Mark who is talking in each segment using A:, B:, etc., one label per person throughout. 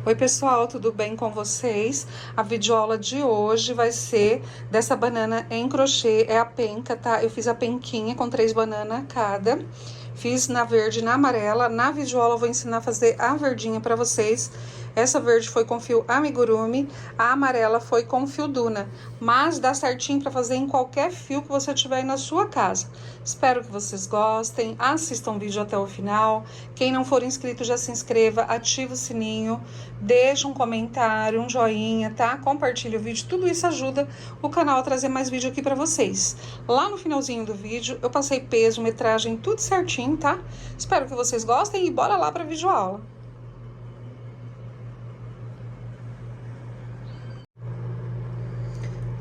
A: Oi pessoal, tudo bem com vocês? A videoaula de hoje vai ser dessa banana em crochê, é a penca, tá? Eu fiz a penquinha com 3 bananas cada, fiz na verde e na amarela. Na videoaula eu vou ensinar a fazer a verdinha para vocês. Essa verde foi com fio amigurumi, a amarela foi com fio duna, mas dá certinho para fazer em qualquer fio que você tiver aí na sua casa. Espero que vocês gostem, assistam o vídeo até o final. Quem não for inscrito já se inscreva, ativa o sininho, deixa um comentário, um joinha, tá? Compartilha o vídeo, tudo isso ajuda o canal a trazer mais vídeo aqui para vocês. Lá no finalzinho do vídeo eu passei peso, metragem, tudo certinho, tá? Espero que vocês gostem e bora lá para a videoaula.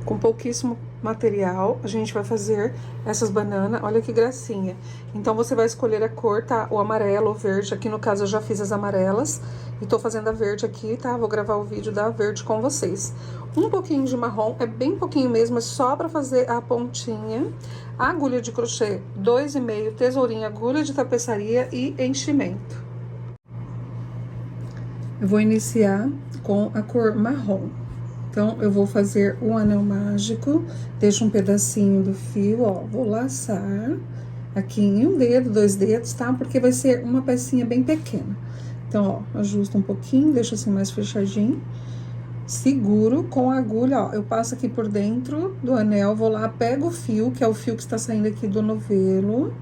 A: Com pouquíssimo material, a gente vai fazer essas bananas. Olha que gracinha. Então, você vai escolher a cor, tá? O amarelo ou verde. Aqui, no caso, eu já fiz as amarelas. E tô fazendo a verde aqui, tá? Vou gravar o vídeo da verde com vocês. Um pouquinho de marrom, é bem pouquinho mesmo, é só pra fazer a pontinha. A agulha de crochê, 2,5, tesourinha, agulha de tapeçaria e enchimento. Eu vou iniciar com a cor marrom. Então, eu vou fazer um anel mágico, deixo um pedacinho do fio, ó, vou laçar aqui em um dedo, 2 dedos, tá? Porque vai ser uma pecinha bem pequena. Então, ó, ajusto um pouquinho, deixo assim mais fechadinho, seguro com a agulha, ó, eu passo aqui por dentro do anel, vou lá, pego o fio, que é o fio que está saindo aqui do novelo,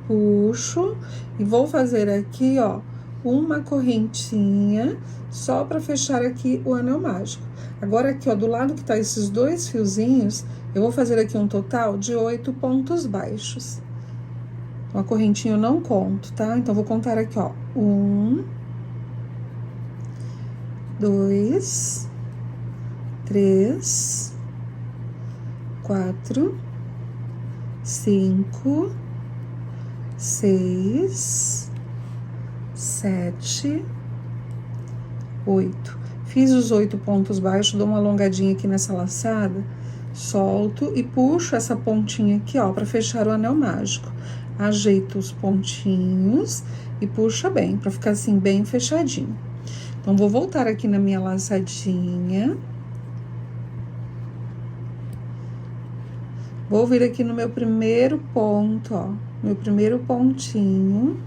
A: puxo e vou fazer aqui, ó, uma correntinha só para fechar aqui o anel mágico. Agora aqui, ó, do lado que tá esses 2 fiozinhos, eu vou fazer aqui um total de 8 pontos baixos. Então, a correntinha eu não conto, tá? Então, vou contar aqui, ó, 1, 2, 3, 4, 5, 6, 7, 8. Fiz os 8 pontos baixos, dou uma alongadinha aqui nessa laçada, solto e puxo essa pontinha aqui, ó, pra fechar o anel mágico. Ajeito os pontinhos e puxa bem, pra ficar assim, bem fechadinho. Então, vou voltar aqui na minha laçadinha. Vou vir aqui no meu primeiro ponto, ó, meu primeiro pontinho.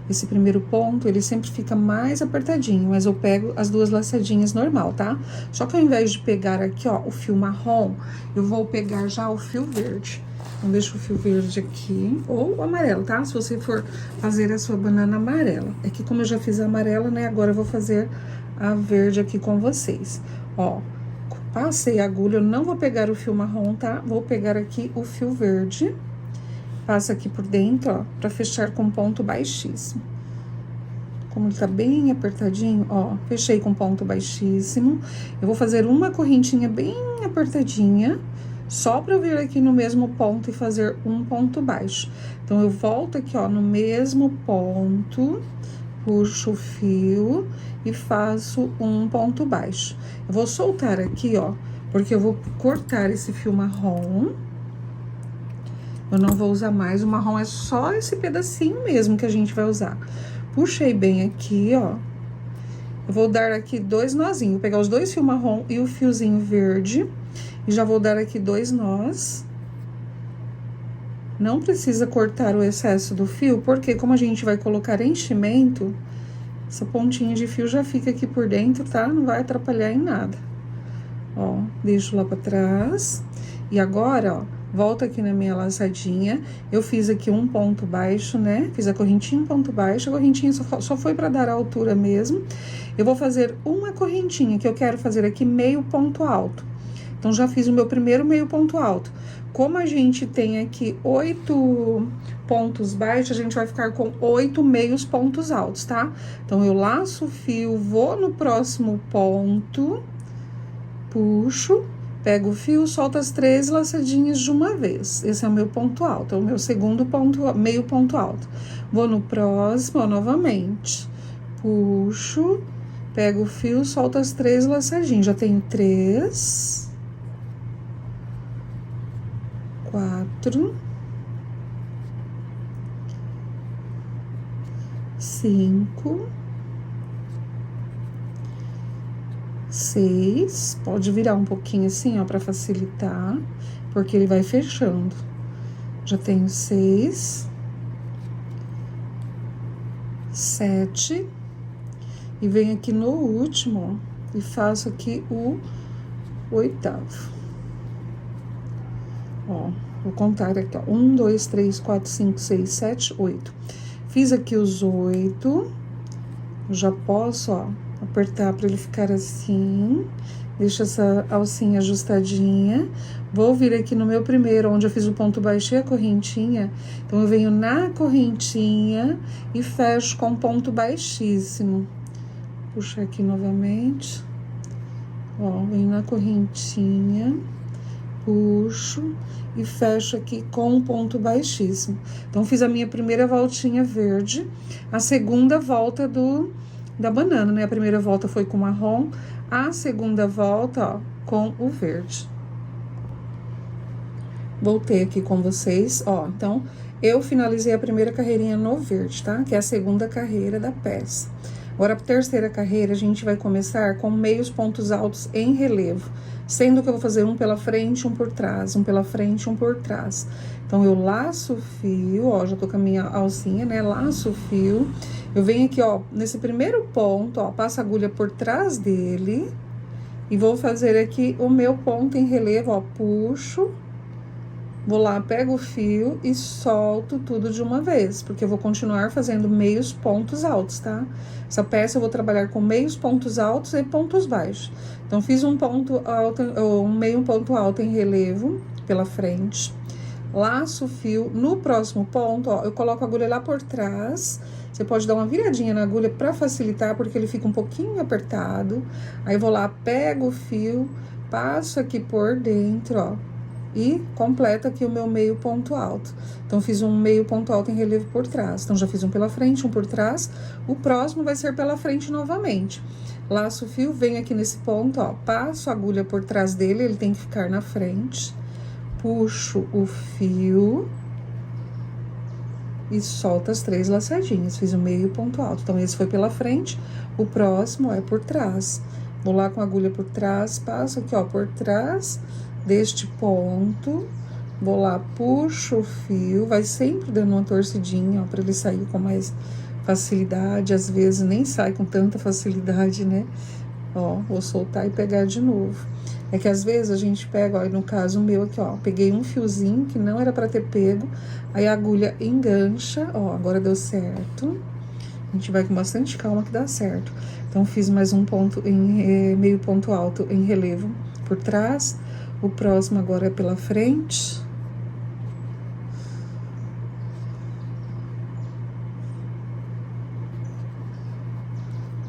A: Esse primeiro ponto, ele sempre fica mais apertadinho, mas eu pego as 2 laçadinhas normal, tá? Só que ao invés de pegar aqui, ó, o fio marrom, eu vou pegar já o fio verde. Então, deixa o fio verde aqui, ou o amarelo, tá? Se você for fazer a sua banana amarela. É que como eu já fiz a amarela, né, agora eu vou fazer a verde aqui com vocês. Ó, passei a agulha, eu não vou pegar o fio marrom, tá? Vou pegar aqui o fio verde. Passa aqui por dentro, ó, pra fechar com ponto baixíssimo. Como ele tá bem apertadinho, ó, fechei com ponto baixíssimo. Eu vou fazer uma correntinha bem apertadinha, só pra eu vir aqui no mesmo ponto e fazer um ponto baixo. Então, eu volto aqui, ó, no mesmo ponto, puxo o fio e faço um ponto baixo. Eu vou soltar aqui, ó, porque eu vou cortar esse fio marrom. Eu não vou usar mais, o marrom é só esse pedacinho mesmo que a gente vai usar. Puxei bem aqui, ó. Eu vou dar aqui 2 nozinhos, vou pegar os 2 fios marrom e o fiozinho verde. E já vou dar aqui 2 nós. Não precisa cortar o excesso do fio, porque como a gente vai colocar enchimento, essa pontinha de fio já fica aqui por dentro, tá? Não vai atrapalhar em nada. Ó, deixo lá pra trás. E agora, ó, volto aqui na minha laçadinha, eu fiz aqui um ponto baixo, né? Fiz a correntinha, um ponto baixo, a correntinha só foi pra dar a altura mesmo. Eu vou fazer uma correntinha, que eu quero fazer aqui meio ponto alto. Então, já fiz o meu primeiro meio ponto alto. Como a gente tem aqui 8 pontos baixos, a gente vai ficar com 8 meios pontos altos, tá? Então, eu laço o fio, vou no próximo ponto, puxo, pego o fio, solto as 3 laçadinhas de uma vez. Esse é o meu ponto alto, é o meu segundo ponto, meio ponto alto. Vou no próximo, ó, novamente. Puxo, pego o fio, solto as 3 laçadinhas. Já tenho 3, 4, 5, 6, pode virar um pouquinho assim, ó, pra facilitar, porque ele vai fechando. Já tenho 6, 7, e venho aqui no último, ó, e faço aqui o 8º. Ó, vou contar aqui, ó, 1, 2, 3, 4, 5, 6, 7, 8. Fiz aqui os 8, já posso, ó, apertar para ele ficar assim, deixa essa alcinha ajustadinha. Vou vir aqui no meu primeiro, onde eu fiz o ponto baixo e a correntinha, então eu venho na correntinha e fecho com ponto baixíssimo. Puxar aqui novamente, ó, venho na correntinha, puxo e fecho aqui com um ponto baixíssimo. Então, fiz a minha primeira voltinha verde, a segunda volta da banana, né? A primeira volta foi com marrom, a segunda volta, ó, com o verde. Voltei aqui com vocês, ó, então, eu finalizei a primeira carreirinha no verde, tá? Que é a segunda carreira da peça. Agora, a terceira carreira, a gente vai começar com meios pontos altos em relevo, sendo que eu vou fazer um pela frente, um por trás, um pela frente, um por trás. Então, eu laço o fio, ó, já tô com a minha alcinha, né? Laço o fio, eu venho aqui, ó, nesse primeiro ponto, ó, passo a agulha por trás dele e vou fazer aqui o meu ponto em relevo, ó, puxo, vou lá, pego o fio e solto tudo de uma vez, porque eu vou continuar fazendo meios pontos altos, tá? Essa peça eu vou trabalhar com meios pontos altos e pontos baixos. Então, fiz um ponto alto, um meio ponto alto em relevo pela frente, laço o fio, no próximo ponto, ó, eu coloco a agulha lá por trás. Você pode dar uma viradinha na agulha pra facilitar, porque ele fica um pouquinho apertado. Aí, eu vou lá, pego o fio, passo aqui por dentro, ó, e completo aqui o meu meio ponto alto. Então, fiz um meio ponto alto em relevo por trás. Então, já fiz um pela frente, um por trás. O próximo vai ser pela frente novamente. Laço o fio, venho aqui nesse ponto, ó, passo a agulha por trás dele, ele tem que ficar na frente. Puxo o fio e solto as 3 laçadinhas. Fiz o meio ponto alto. Então, esse foi pela frente, o próximo é por trás. Vou lá com a agulha por trás, passo aqui, ó, por trás deste ponto, vou lá, puxo o fio, vai sempre dando uma torcidinha, ó, pra ele sair com mais facilidade. Às vezes nem sai com tanta facilidade, né? Ó, vou soltar e pegar de novo. É que às vezes a gente pega, ó, no caso o meu aqui, ó, peguei um fiozinho que não era pra ter pego, aí a agulha engancha, ó, agora deu certo. A gente vai com bastante calma que dá certo. Então, fiz mais um ponto em meio ponto alto em relevo por trás. O próximo agora é pela frente.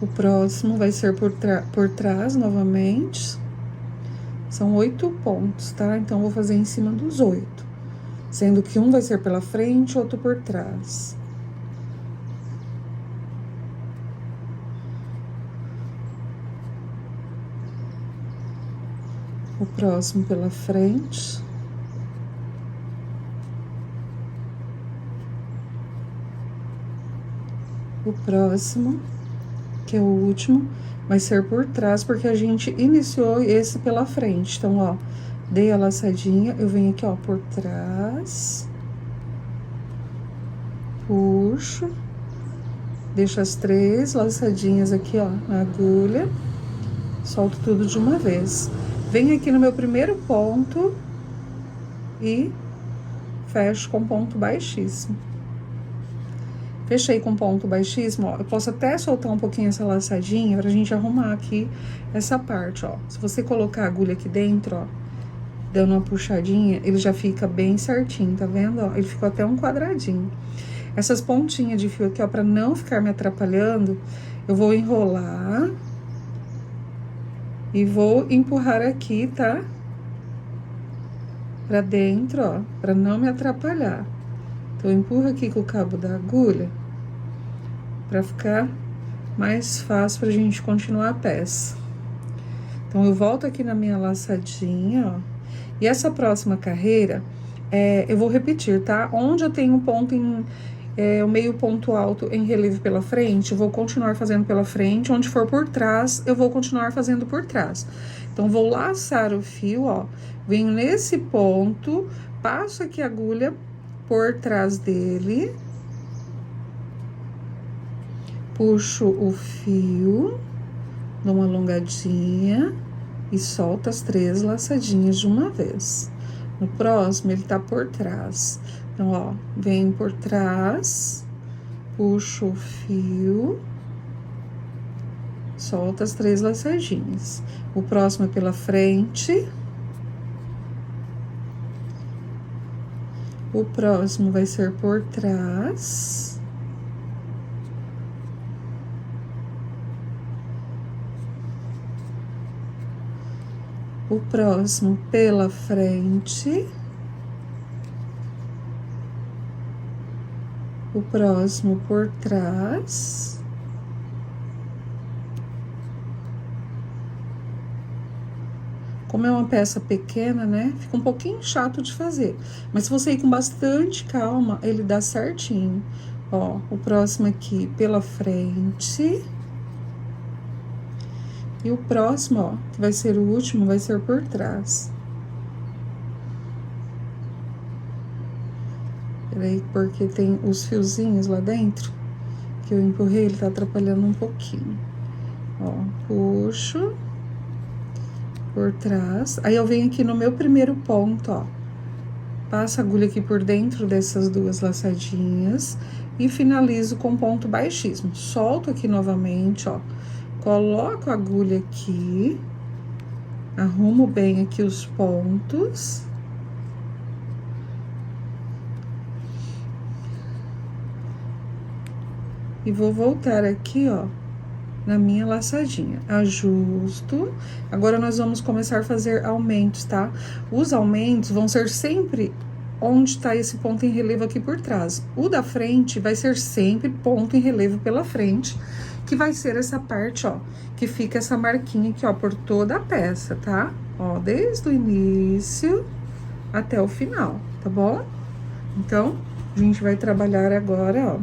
A: O próximo vai ser por trás novamente. São 8 pontos, tá? Então, vou fazer em cima dos 8. Sendo que um vai ser pela frente, outro por trás. O próximo pela frente. O próximo, que é o último, vai ser por trás, porque a gente iniciou esse pela frente. Então, ó, dei a laçadinha, eu venho aqui, ó, por trás. Puxo. Deixo as 3 laçadinhas aqui, ó, na agulha. Solto tudo de uma vez. Venho aqui no meu primeiro ponto e fecho com ponto baixíssimo. Fechei com ponto baixíssimo, ó, eu posso até soltar um pouquinho essa laçadinha pra gente arrumar aqui essa parte, ó. Se você colocar a agulha aqui dentro, ó, dando uma puxadinha, ele já fica bem certinho, tá vendo, ó? Ele ficou até um quadradinho. Essas pontinhas de fio aqui, ó, pra não ficar me atrapalhando, eu vou enrolar e vou empurrar aqui, tá? Pra dentro, ó, pra não me atrapalhar. Então, eu empurro aqui com o cabo da agulha pra ficar mais fácil pra gente continuar a peça. Então, eu volto aqui na minha laçadinha, ó. E essa próxima carreira, eu vou repetir, tá? Onde eu tenho um ponto o meio ponto alto em relevo pela frente, eu vou continuar fazendo pela frente, onde for por trás, eu vou continuar fazendo por trás. Então, vou laçar o fio, ó, venho nesse ponto, passo aqui a agulha por trás dele, puxo o fio, dou uma alongadinha e solto as 3 laçadinhas de uma vez. No próximo, ele tá por trás. Então, ó, venho por trás, puxo o fio, solto as 3 laçadinhas. O próximo é pela frente. O próximo vai ser por trás. O próximo pela frente. O próximo por trás. Como é uma peça pequena, né? Fica um pouquinho chato de fazer. Mas se você ir com bastante calma, ele dá certinho. Ó, o próximo aqui pela frente. E o próximo, ó, que vai ser o último, vai ser por trás. Peraí, porque tem os fiozinhos lá dentro, que eu empurrei, ele tá atrapalhando um pouquinho. Ó, puxo por trás. Aí, eu venho aqui no meu primeiro ponto, ó. Passo a agulha aqui por dentro dessas 2 laçadinhas e finalizo com ponto baixíssimo. Solto aqui novamente, ó. Coloco a agulha aqui, arrumo bem aqui os pontos. E vou voltar aqui, ó, na minha laçadinha. Ajusto. Agora, nós vamos começar a fazer aumentos, tá? Os aumentos vão ser sempre onde tá esse ponto em relevo aqui por trás. O da frente vai ser sempre ponto em relevo pela frente, que vai ser essa parte, ó, que fica essa marquinha aqui, ó, por toda a peça, tá? Ó, desde o início até o final, tá bom? Então, a gente vai trabalhar agora, ó.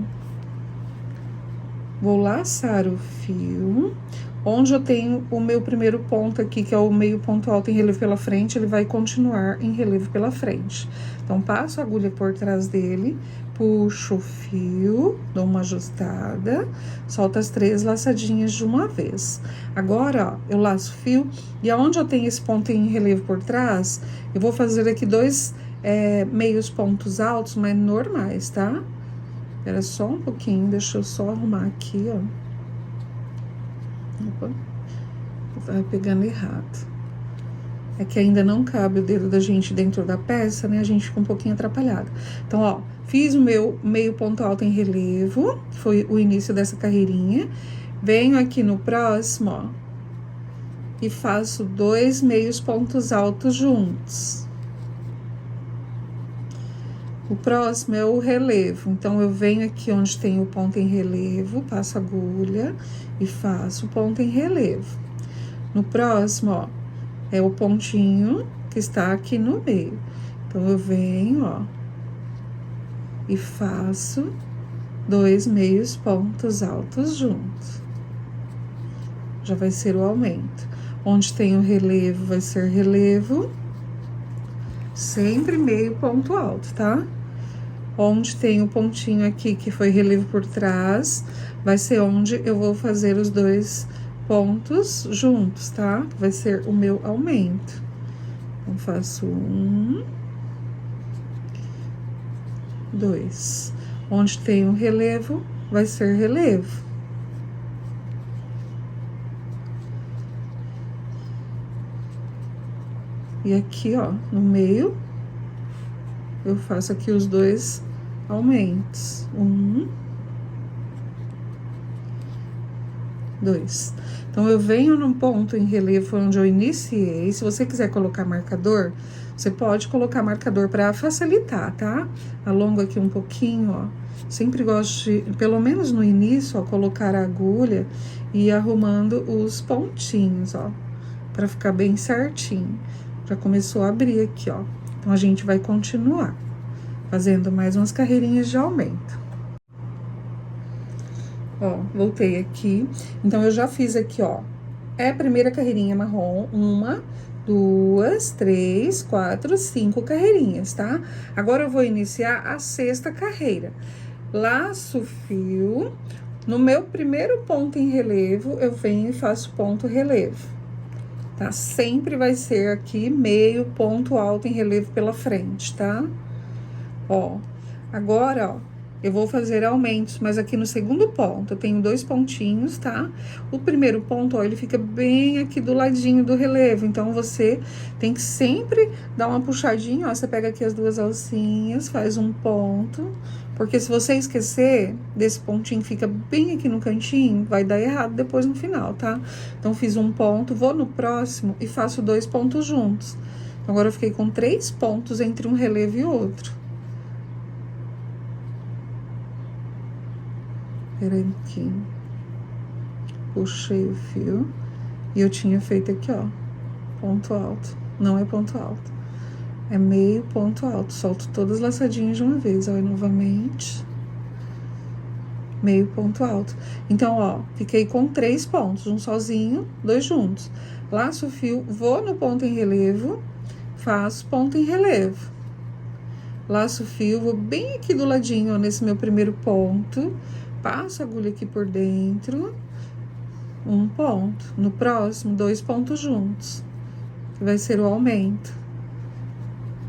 A: Vou laçar o fio, onde eu tenho o meu primeiro ponto aqui, que é o meio ponto alto em relevo pela frente, ele vai continuar em relevo pela frente. Então, passo a agulha por trás dele, puxo o fio, dou uma ajustada, solto as 3 laçadinhas de uma vez. Agora, ó, eu laço o fio, e aonde eu tenho esse ponto em relevo por trás, eu vou fazer aqui 2 meios pontos altos, mas normais, tá? Espera só um pouquinho, deixa eu só arrumar aqui, ó. Opa, vai pegando errado. É que ainda não cabe o dedo da gente dentro da peça, né? A gente fica um pouquinho atrapalhado. Então, ó, fiz o meu meio ponto alto em relevo, que foi o início dessa carreirinha. Venho aqui no próximo, ó, e faço 2 meios pontos altos juntos. O próximo é o relevo, então, eu venho aqui onde tem o ponto em relevo, passo a agulha e faço o ponto em relevo. No próximo, ó, é o pontinho que está aqui no meio. Então, eu venho, ó, e faço 2 meios pontos altos juntos. Já vai ser o aumento. Onde tem o relevo, vai ser relevo. Sempre meio ponto alto, tá? Onde tem o pontinho aqui, que foi relevo por trás, vai ser onde eu vou fazer os 2 pontos juntos, tá? Vai ser o meu aumento. Então, faço 1, 2. Onde tem o relevo, vai ser relevo. E aqui, ó, no meio, eu faço aqui os 2 aumentos. 1, 2. Então, eu venho num ponto em relevo onde eu iniciei. Se você quiser colocar marcador, você pode colocar marcador para facilitar, tá? Alongo aqui um pouquinho, ó. Sempre gosto de, pelo menos no início, ó, colocar a agulha e ir arrumando os pontinhos, ó, para ficar bem certinho. Já começou a abrir aqui, ó. Então, a gente vai continuar fazendo mais umas carreirinhas de aumento. Ó, voltei aqui. Então, eu já fiz aqui, ó. É a primeira carreirinha marrom. 1, 2, 3, 4, 5 carreirinhas, tá? Agora, eu vou iniciar a 6ª carreira. Laço o fio. No meu primeiro ponto em relevo, eu venho e faço ponto relevo. Tá? Sempre vai ser aqui meio ponto alto em relevo pela frente, tá? Ó, agora, ó. Eu vou fazer aumentos, mas aqui no segundo ponto, eu tenho 2 pontinhos, tá? O primeiro ponto, ó, ele fica bem aqui do ladinho do relevo. Então, você tem que sempre dar uma puxadinha, ó. Você pega aqui as 2 alcinhas, faz um ponto. Porque se você esquecer desse pontinho, fica bem aqui no cantinho, vai dar errado depois no final, tá? Então, fiz um ponto, vou no próximo e faço 2 pontos juntos. Então, agora eu fiquei com 3 pontos entre um relevo e outro. Peraí um pouquinho. Puxei o fio. E eu tinha feito aqui, ó, ponto alto. Não é ponto alto. É meio ponto alto. Solto todas as laçadinhas de uma vez, ó, e novamente. Meio ponto alto. Então, ó, fiquei com 3 pontos. Um sozinho, 2 juntos. Laço o fio, vou no ponto em relevo, faço ponto em relevo. Laço o fio, vou bem aqui do ladinho, ó, nesse meu primeiro ponto. Passo a agulha aqui por dentro, um ponto. No próximo, 2 pontos juntos, que vai ser o aumento.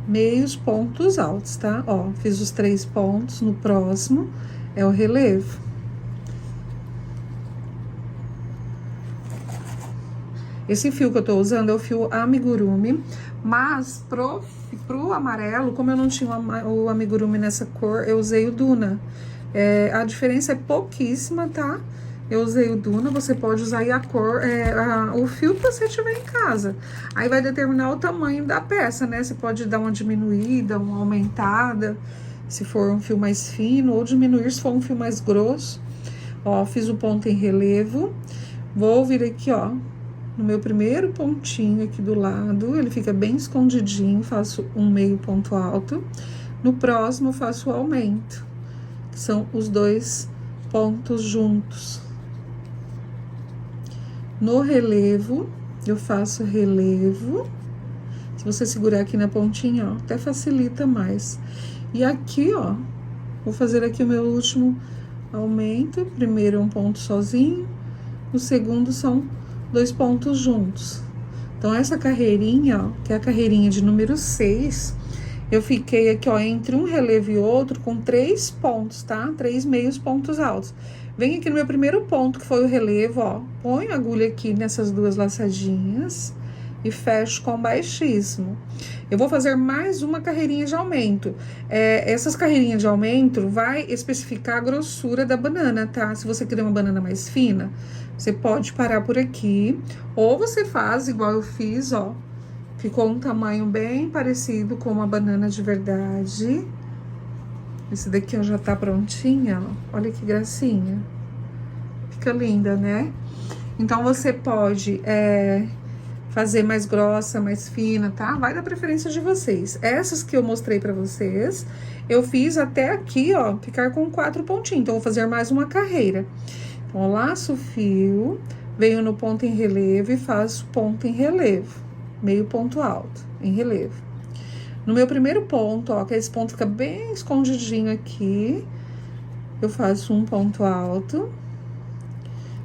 A: Meios pontos altos, tá? Ó, fiz os 3 pontos, no próximo é o relevo. Esse fio que eu tô usando é o fio amigurumi, mas pro amarelo, como eu não tinha o amigurumi nessa cor, eu usei o Duna. A diferença é pouquíssima, tá? Eu usei o Duna, você pode usar aí a cor, o fio que você tiver em casa. Aí vai determinar o tamanho da peça, né? Você pode dar uma diminuída, uma aumentada, se for um fio mais fino, ou diminuir se for um fio mais grosso. Ó, fiz o ponto em relevo. Vou vir aqui, ó, no meu primeiro pontinho aqui do lado, ele fica bem escondidinho, faço um meio ponto alto. No próximo, eu faço o aumento. São os 2 pontos juntos. No relevo, eu faço relevo. Se você segurar aqui na pontinha, ó, até facilita mais. E aqui, ó, vou fazer aqui o meu último aumento. Primeiro um ponto sozinho, o segundo são 2 pontos juntos. Então, essa carreirinha, ó, que é a carreirinha de número 6, eu fiquei aqui, ó, entre um relevo e outro com 3 pontos, tá? 3 meios pontos altos. Venho aqui no meu primeiro ponto, que foi o relevo, ó. Ponho a agulha aqui nessas 2 laçadinhas e fecho com baixíssimo. Eu vou fazer mais uma carreirinha de aumento. Essas carreirinhas de aumento vai especificar a grossura da banana, tá? Se você querer uma banana mais fina, você pode parar por aqui. Ou você faz igual eu fiz, ó. Ficou um tamanho bem parecido com uma banana de verdade. Esse daqui, ó, já tá prontinha, ó. Olha que gracinha. Fica linda, né? Então, você pode fazer mais grossa, mais fina, tá? Vai da preferência de vocês. Essas que eu mostrei pra vocês, eu fiz até aqui, ó, ficar com 4 pontinhos. Então, eu vou fazer mais uma carreira. Então, eu laço o fio, venho no ponto em relevo e faço ponto em relevo. Meio ponto alto, em relevo. No meu primeiro ponto, ó, que esse ponto fica bem escondidinho aqui, eu faço um ponto alto.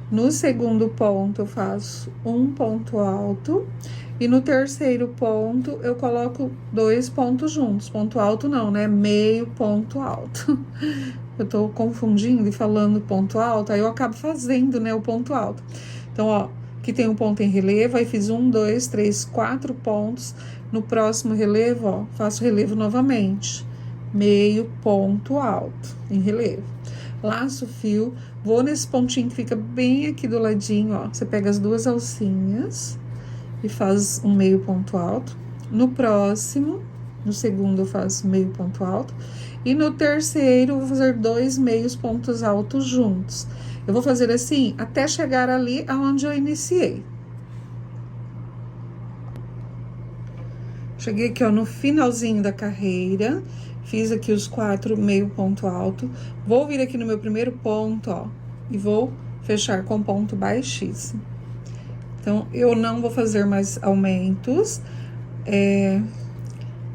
A: No segundo ponto, eu faço um ponto alto. E no terceiro ponto, eu coloco 2 pontos juntos. Ponto alto não, né? Meio ponto alto. Eu tô confundindo e falando ponto alto, aí eu acabo fazendo, né, o ponto alto. Então, ó, aqui tem um ponto em relevo, aí fiz 1, 2, 3, 4 pontos. No próximo relevo, ó, faço relevo novamente. Meio ponto alto em relevo. Laço o fio, vou nesse pontinho que fica bem aqui do ladinho, ó. Você pega as 2 alcinhas e faz um meio ponto alto. No próximo, no segundo, eu faço meio ponto alto. E no terceiro, eu vou fazer 2 meios pontos altos juntos. Eu vou fazer assim até chegar ali aonde eu iniciei. Cheguei aqui, ó, no finalzinho da carreira, fiz aqui os 4 meio ponto alto. Vou vir aqui no meu primeiro ponto, ó, e vou fechar com ponto baixíssimo. Então, eu não vou fazer mais aumentos.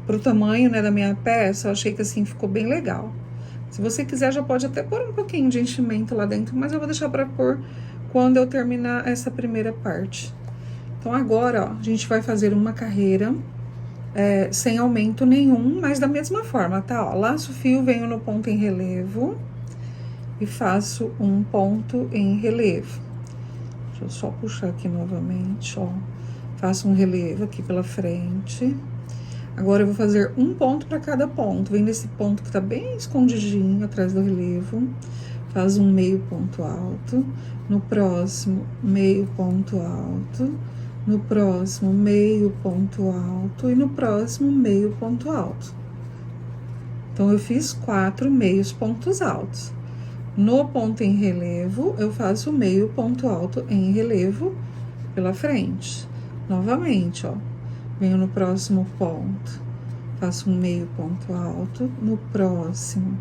A: Pro tamanho, né, da minha peça, eu achei que assim ficou bem legal. Se você quiser, já pode até pôr um pouquinho de enchimento lá dentro, mas eu vou deixar pra pôr quando eu terminar essa primeira parte. Então, agora, ó, a gente vai fazer uma carreira sem aumento nenhum, mas da mesma forma, tá? Ó, laço o fio, venho no ponto em relevo e faço um ponto em relevo. Deixa eu só puxar aqui novamente, ó. Faço um relevo aqui pela frente. Agora, eu vou fazer um ponto para cada ponto. Vem nesse ponto que tá bem escondidinho atrás do relevo. Faz um meio ponto alto. No próximo, meio ponto alto. No próximo, meio ponto alto. E no próximo, meio ponto alto. Então, eu fiz 4 meios pontos altos. No ponto em relevo, eu faço meio ponto alto em relevo pela frente. Novamente, ó. Venho no próximo ponto, faço um meio ponto alto, no próximo,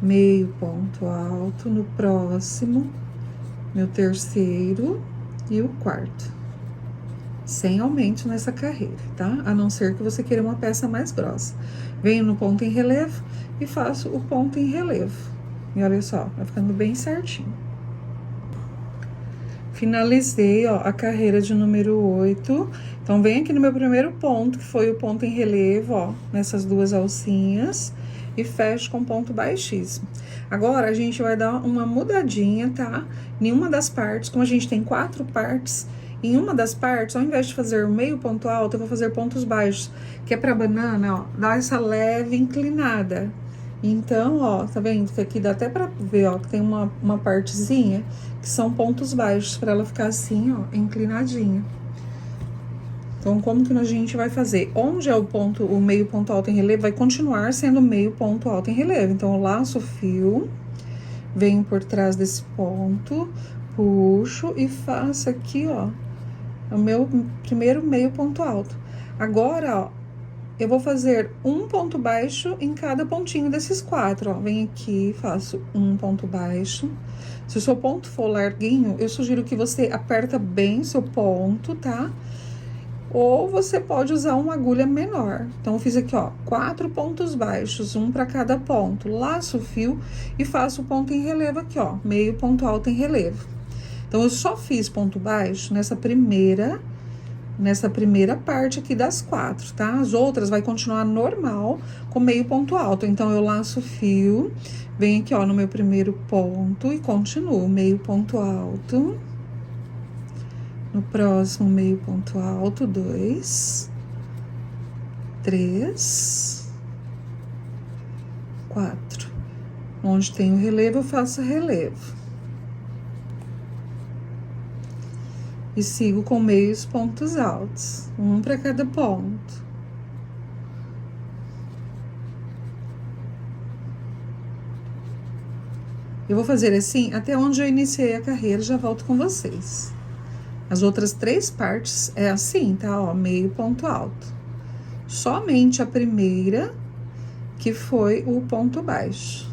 A: meio ponto alto, no próximo, meu terceiro e o quarto. Sem aumento nessa carreira, tá? A não ser que você queira uma peça mais grossa. Venho no ponto em relevo e faço o ponto em relevo. E olha só, vai ficando bem certinho. Finalizei, ó, a carreira de número 8. Então, vem aqui no meu primeiro ponto, que foi o ponto em relevo, ó, nessas duas alcinhas, e fecho com ponto baixíssimo. Agora, a gente vai dar uma mudadinha, tá? Em uma das partes, como a gente tem 4 partes, em uma das partes, ao invés de fazer o meio ponto alto, eu vou fazer pontos baixos, que é pra banana, ó, dar essa leve inclinada. Então, ó, tá vendo que aqui dá até pra ver, ó, que tem uma partezinha que são pontos baixos, pra ela ficar assim, ó, inclinadinha. Então, como que a gente vai fazer? Onde é o ponto, o meio ponto alto em relevo, vai continuar sendo meio ponto alto em relevo. Então, eu laço o fio, venho por trás desse ponto, puxo e faço aqui, ó, o meu primeiro meio ponto alto. Agora, ó, eu vou fazer um ponto baixo em cada pontinho desses 4, ó. Venho aqui, faço um ponto baixo. Se o seu ponto for larguinho, eu sugiro que você aperta bem seu ponto, tá? Ou você pode usar uma agulha menor. Então, eu fiz aqui, ó, 4 pontos baixos, um para cada ponto. Laço o fio e faço o ponto em relevo aqui, ó, meio ponto alto em relevo. Então, eu só fiz ponto baixo nessa primeira parte aqui das 4, tá? As outras vai continuar normal com meio ponto alto. Então, eu laço o fio, venho aqui, ó, no meu primeiro ponto e continuo meio ponto alto. No próximo, meio ponto alto, 2, 3, 4. Onde tem o relevo, eu faço relevo. E sigo com meios pontos altos, um para cada ponto. Eu vou fazer assim até onde eu iniciei a carreira, já volto com vocês. As outras 3 partes é assim, tá? Ó, meio ponto alto. Somente a primeira, que foi o ponto baixo.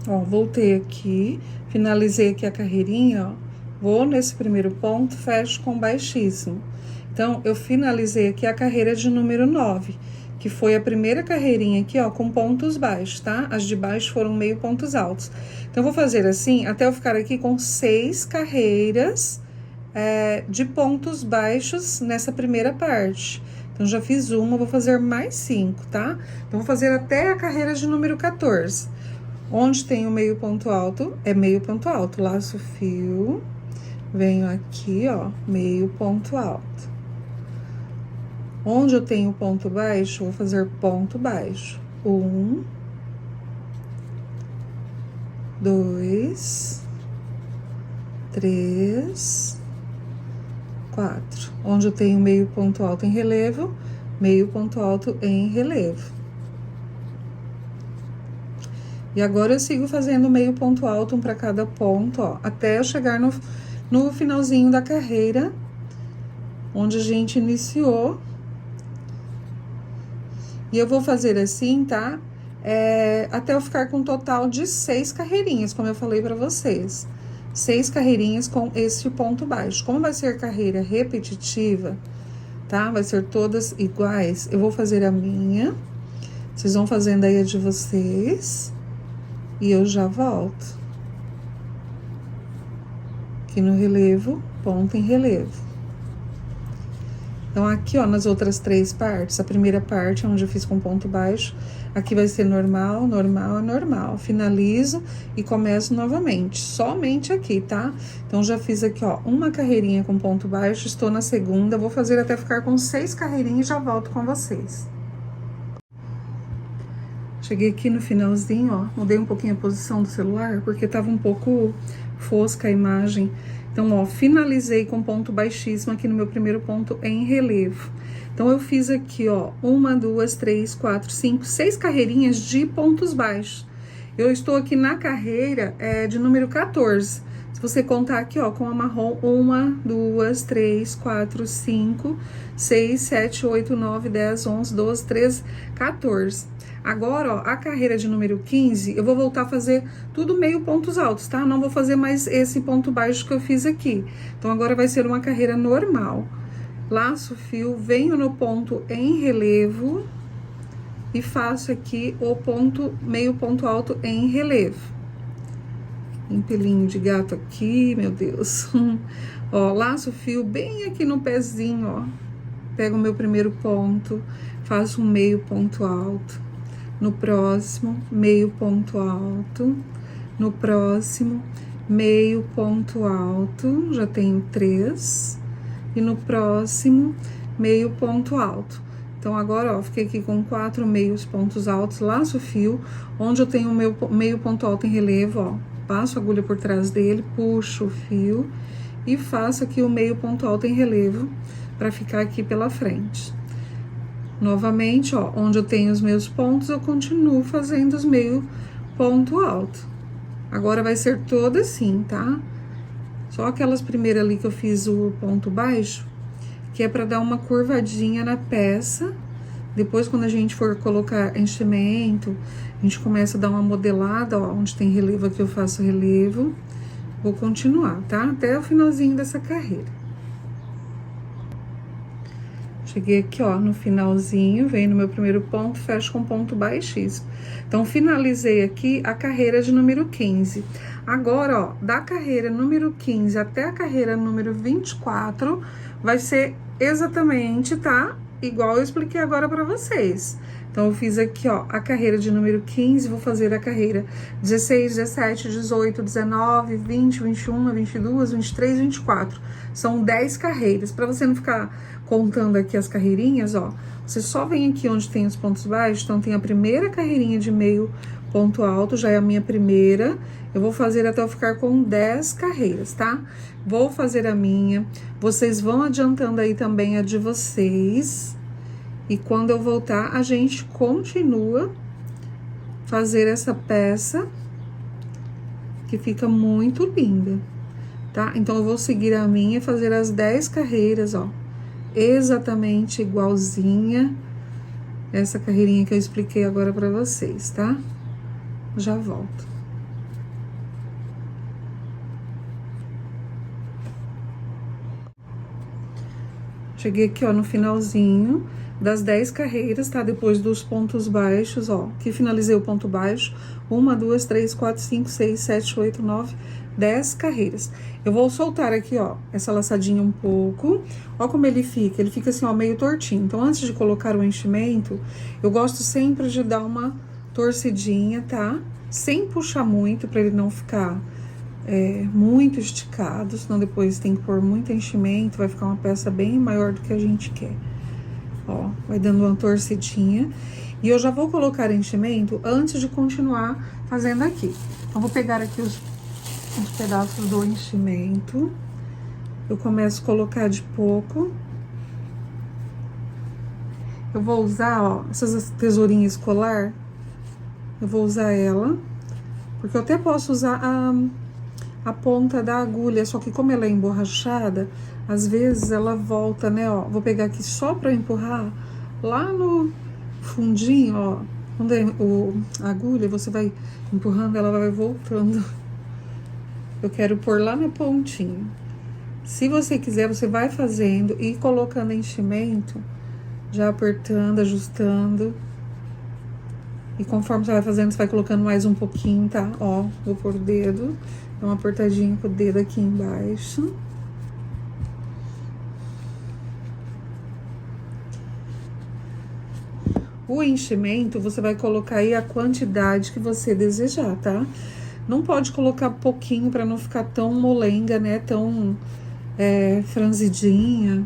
A: Ó, voltei aqui, finalizei aqui a carreirinha, ó. Vou nesse primeiro ponto, fecho com baixíssimo. Então, eu finalizei aqui a carreira de número 9, que foi a primeira carreirinha aqui, ó, com pontos baixos, tá? As de baixo foram meio pontos altos. Então, eu vou fazer assim, até eu ficar aqui com 6 carreiras de pontos baixos nessa primeira parte. Então, já fiz uma, vou fazer mais 5, tá? Então, vou fazer até a carreira de número 14. Onde tem o meio ponto alto, é meio ponto alto. Laço o fio, venho aqui, ó, meio ponto alto. Onde eu tenho ponto baixo, vou fazer ponto baixo. 1, 2, 3, 4. Onde eu tenho meio ponto alto em relevo, meio ponto alto em relevo. E agora, eu sigo fazendo meio ponto alto, um para cada ponto, ó, até eu chegar no finalzinho da carreira, onde a gente iniciou. E eu vou fazer assim, tá? até eu ficar com um total de 6 carreirinhas, como eu falei pra vocês. 6 carreirinhas com esse ponto baixo. Como vai ser carreira repetitiva, tá? Vai ser todas iguais. Eu vou fazer a minha, vocês vão fazendo aí a de vocês, e eu já volto. Aqui no relevo, ponto em relevo. Então, aqui, ó, nas outras 3 partes, a primeira parte, onde eu fiz com ponto baixo, aqui vai ser normal, normal, normal. Finalizo e começo novamente, somente aqui, tá? Então, já fiz aqui, ó, uma carreirinha com ponto baixo, estou na segunda, vou fazer até ficar com 6 carreirinhas e já volto com vocês. Cheguei aqui no finalzinho, ó, mudei um pouquinho a posição do celular, porque tava um pouco fosca a imagem. Então, ó, finalizei com ponto baixíssimo aqui no meu primeiro ponto em relevo. Então, eu fiz aqui, ó, 1, 2, 3, 4, 5, 6 carreirinhas de pontos baixos. Eu estou aqui na carreira de número 14. Se você contar aqui, ó, com a marrom, 1, 2, 3, 4, 5, 6, 7, 8, 9, 10, 11, 12, 13, 14. Agora, ó, a carreira de número 15, eu vou voltar a fazer tudo meio pontos altos, tá? Não vou fazer mais esse ponto baixo que eu fiz aqui. Então, agora vai ser uma carreira normal. Laço o fio, venho no ponto em relevo e faço aqui o ponto, meio ponto alto em relevo. Um pelinho de gato aqui, meu Deus. Ó, laço o fio bem aqui no pezinho, ó. Pego o meu primeiro ponto, faço um meio ponto alto. No próximo, meio ponto alto. No próximo, meio ponto alto. Já tenho 3. E no próximo, meio ponto alto. Então, agora, ó, fiquei aqui com 4 meios pontos altos. Laço o fio, onde eu tenho o meu meio ponto alto em relevo, ó. Passo a agulha por trás dele, puxo o fio e faço aqui o meio ponto alto em relevo para ficar aqui pela frente. Novamente, ó, onde eu tenho os meus pontos, eu continuo fazendo os meio ponto alto. Agora vai ser toda assim, tá? Só aquelas primeiras ali que eu fiz o ponto baixo, que é para dar uma curvadinha na peça. Depois, quando a gente for colocar enchimento, a gente começa a dar uma modelada, ó, onde tem relevo aqui eu faço relevo. Vou continuar, tá? Até o finalzinho dessa carreira. Cheguei aqui, ó, no finalzinho, venho no meu primeiro ponto, fecho com ponto baixíssimo. Então, finalizei aqui a carreira de número 15. Agora, ó, da carreira número 15 até a carreira número 24, vai ser exatamente, tá? Igual eu expliquei agora pra vocês. Então, eu fiz aqui, ó, a carreira de número 15, vou fazer a carreira 16, 17, 18, 19, 20, 21, 22, 23, 24. São 10 carreiras. Pra você não ficar contando aqui as carreirinhas, ó, você só vem aqui onde tem os pontos baixos. Então, tem a primeira carreirinha de meio ponto alto, já é a minha primeira. Eu vou fazer até eu ficar com 10 carreiras, tá? Vou fazer a minha. Vocês vão adiantando aí também a de vocês. E quando eu voltar, a gente continua fazer essa peça, que fica muito linda, tá? Então, eu vou seguir a minha e fazer as 10 carreiras, ó, exatamente igualzinha essa carreirinha que eu expliquei agora pra vocês, tá? Já volto. Cheguei aqui, ó, no finalzinho das 10 carreiras, tá? Depois dos pontos baixos, ó, que finalizei o ponto baixo. 1, 2, 3, 4, 5, 6, 7, 8, 9, 10 carreiras. Eu vou soltar aqui, ó, essa laçadinha um pouco. Ó como ele fica assim, ó, meio tortinho. Então, antes de colocar o enchimento, eu gosto sempre de dar uma torcidinha, tá? Sem puxar muito, pra ele não ficar muito esticado, senão depois tem que pôr muito enchimento, vai ficar uma peça bem maior do que a gente quer. Ó, vai dando uma torcidinha. E eu já vou colocar enchimento antes de continuar fazendo aqui. Então, vou pegar aqui os pedaços do enchimento. Eu começo a colocar de pouco. Eu vou usar, ó, essas tesourinhas escolar. Eu vou usar ela, porque eu até posso usar a ponta da agulha, só que como ela é emborrachada, às vezes ela volta, né, ó. Vou pegar aqui só pra empurrar lá no fundinho, ó. a agulha, você vai empurrando, ela vai voltando. Eu quero pôr lá na pontinha. Se você quiser, você vai fazendo e colocando enchimento, já apertando, ajustando. E conforme você vai fazendo, você vai colocando mais um pouquinho, tá? Ó, vou pôr o dedo, dá uma apertadinha com o dedo aqui embaixo. O enchimento, você vai colocar aí a quantidade que você desejar, tá? Não pode colocar pouquinho pra não ficar tão molenga, né? Tão franzidinha.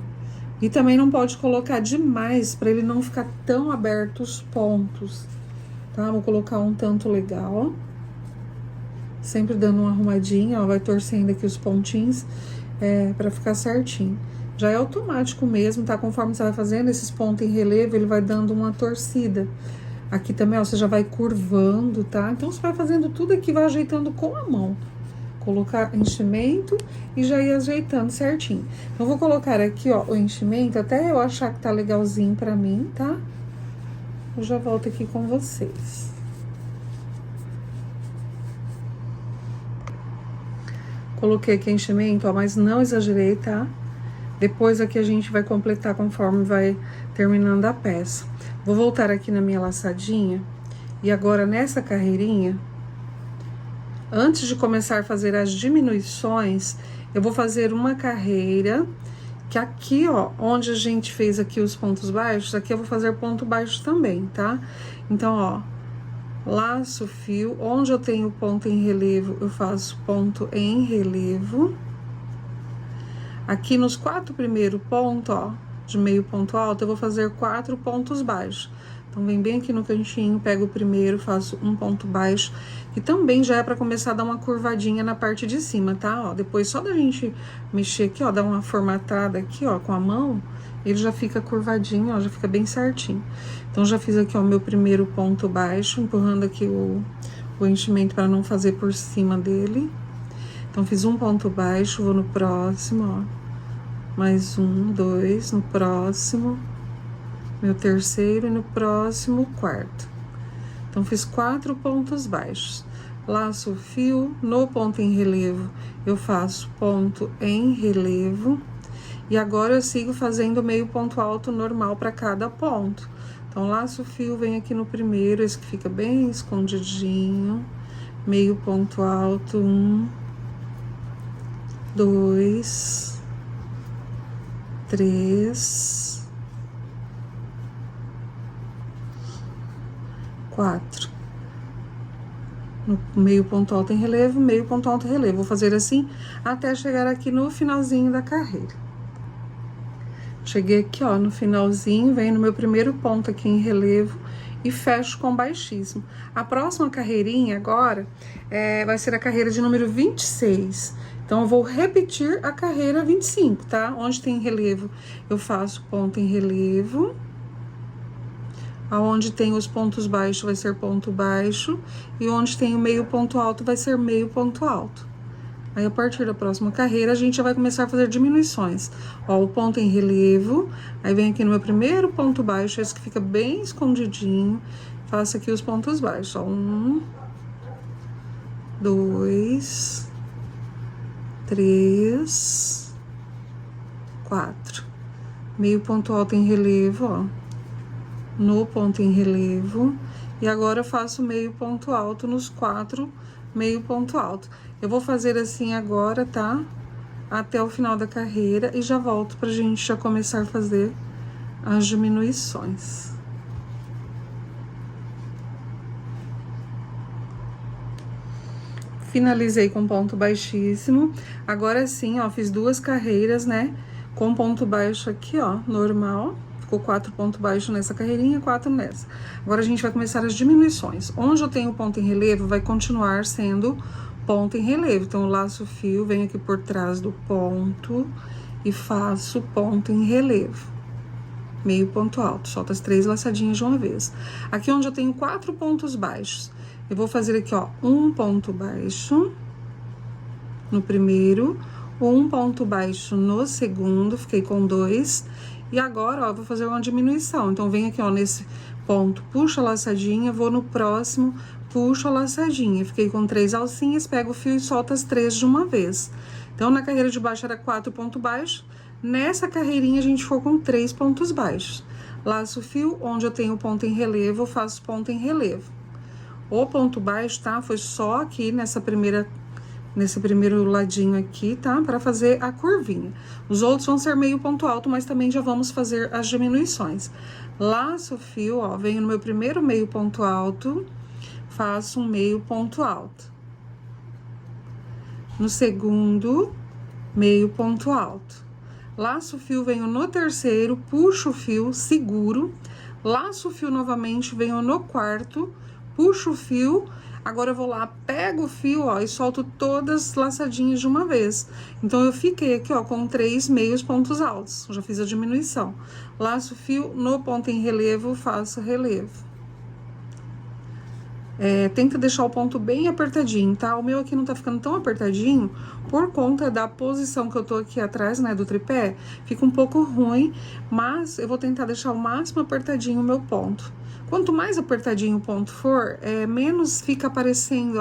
A: E também não pode colocar demais pra ele não ficar tão aberto os pontos, tá? Vou colocar um tanto legal, ó. Sempre dando uma arrumadinha, ó. Vai torcendo aqui os pontinhos pra ficar certinho. Já é automático mesmo, tá? Conforme você vai fazendo esses pontos em relevo, ele vai dando uma torcida. Aqui também, ó, você já vai curvando, tá? Então, você vai fazendo tudo aqui, vai ajeitando com a mão. Colocar enchimento e já ir ajeitando certinho. Então, vou colocar aqui, ó, o enchimento, até eu achar que tá legalzinho pra mim, tá? Eu já volto aqui com vocês. Coloquei aqui enchimento, ó, mas não exagerei, tá? Depois aqui a gente vai completar conforme vai terminando a peça. Vou voltar aqui na minha laçadinha. E agora nessa carreirinha, antes de começar a fazer as diminuições, eu vou fazer uma carreira, que aqui, ó, onde a gente fez aqui os pontos baixos, aqui eu vou fazer ponto baixo também, tá? Então, ó, laço o fio, onde eu tenho ponto em relevo, eu faço ponto em relevo. Aqui nos 4 primeiros pontos, ó, de meio ponto alto, eu vou fazer 4 pontos baixos. Então, vem bem aqui no cantinho, pego o primeiro, faço um ponto baixo, que também já é pra começar a dar uma curvadinha na parte de cima, tá? Ó, depois só da gente mexer aqui, ó, dar uma formatada aqui, ó, com a mão, ele já fica curvadinho, ó, já fica bem certinho. Então, já fiz aqui, ó, meu primeiro ponto baixo, empurrando aqui o enchimento pra não fazer por cima dele. Então, fiz um ponto baixo, vou no próximo, ó. Mais um, 2, no próximo, meu terceiro e no próximo, quarto. Então, fiz 4 pontos baixos. Laço o fio, no ponto em relevo, eu faço ponto em relevo. E agora, eu sigo fazendo meio ponto alto normal para cada ponto. Então, laço o fio, venho aqui no primeiro, esse que fica bem escondidinho. Meio ponto alto, 1, 2... 3, 4. No meio ponto alto em relevo, meio ponto alto em relevo. Vou fazer assim até chegar aqui no finalzinho da carreira. Cheguei aqui, ó, no finalzinho, venho no meu primeiro ponto aqui em relevo e fecho com baixíssimo. A próxima carreirinha agora vai ser a carreira de número 26. Então, eu vou repetir a carreira 25, tá? Onde tem relevo, eu faço ponto em relevo. Aonde tem os pontos baixos, vai ser ponto baixo. E onde tem o meio ponto alto, vai ser meio ponto alto. Aí, a partir da próxima carreira, a gente já vai começar a fazer diminuições. Ó, o ponto em relevo. Aí, vem aqui no meu primeiro ponto baixo, esse que fica bem escondidinho. Faço aqui os pontos baixos, ó. 1, 2... 3, 4. Meio ponto alto em relevo, ó. No ponto em relevo. E agora eu faço meio ponto alto nos 4 meio ponto alto. Eu vou fazer assim agora, tá? Até o final da carreira e já volto pra gente já começar a fazer as diminuições. Finalizei com ponto baixíssimo. Agora sim, ó, fiz 2 carreiras, né? Com ponto baixo aqui, ó, normal. Ficou 4 pontos baixos nessa carreirinha, 4 nessa. Agora, a gente vai começar as diminuições. Onde eu tenho ponto em relevo, vai continuar sendo ponto em relevo. Então, eu laço o fio, venho aqui por trás do ponto e faço ponto em relevo. Meio ponto alto, solto as 3 laçadinhas de uma vez. Aqui onde eu tenho 4 pontos baixos, eu vou fazer aqui, ó, um ponto baixo no primeiro, um ponto baixo no segundo, fiquei com 2. E agora, ó, eu vou fazer uma diminuição. Então, venho aqui, ó, nesse ponto, puxo a laçadinha, vou no próximo, puxo a laçadinha. Fiquei com 3 alcinhas, pego o fio e solto as 3 de uma vez. Então, na carreira de baixo era 4 pontos baixos, nessa carreirinha a gente for com 3 pontos baixos. Laço o fio, onde eu tenho ponto em relevo, eu faço ponto em relevo. O ponto baixo, tá? Foi só aqui nesse primeiro ladinho aqui, tá? Para fazer a curvinha. Os outros vão ser meio ponto alto, mas também já vamos fazer as diminuições. Laço o fio, ó, venho no meu primeiro meio ponto alto, faço um meio ponto alto. No segundo, meio ponto alto. Laço o fio, venho no terceiro, puxo o fio, seguro. Laço o fio novamente, venho no quarto, puxo o fio. Agora eu vou lá, pego o fio, ó, e solto todas as laçadinhas de uma vez. Então, eu fiquei aqui, ó, com 3 meios pontos altos. Já fiz a diminuição. Laço o fio, no ponto em relevo, faço relevo. Tenta deixar o ponto bem apertadinho, tá? O meu aqui não tá ficando tão apertadinho por conta da posição que eu tô aqui atrás, né, do tripé. Fica um pouco ruim, mas eu vou tentar deixar o máximo apertadinho o meu ponto. Quanto mais apertadinho o ponto for, menos fica aparecendo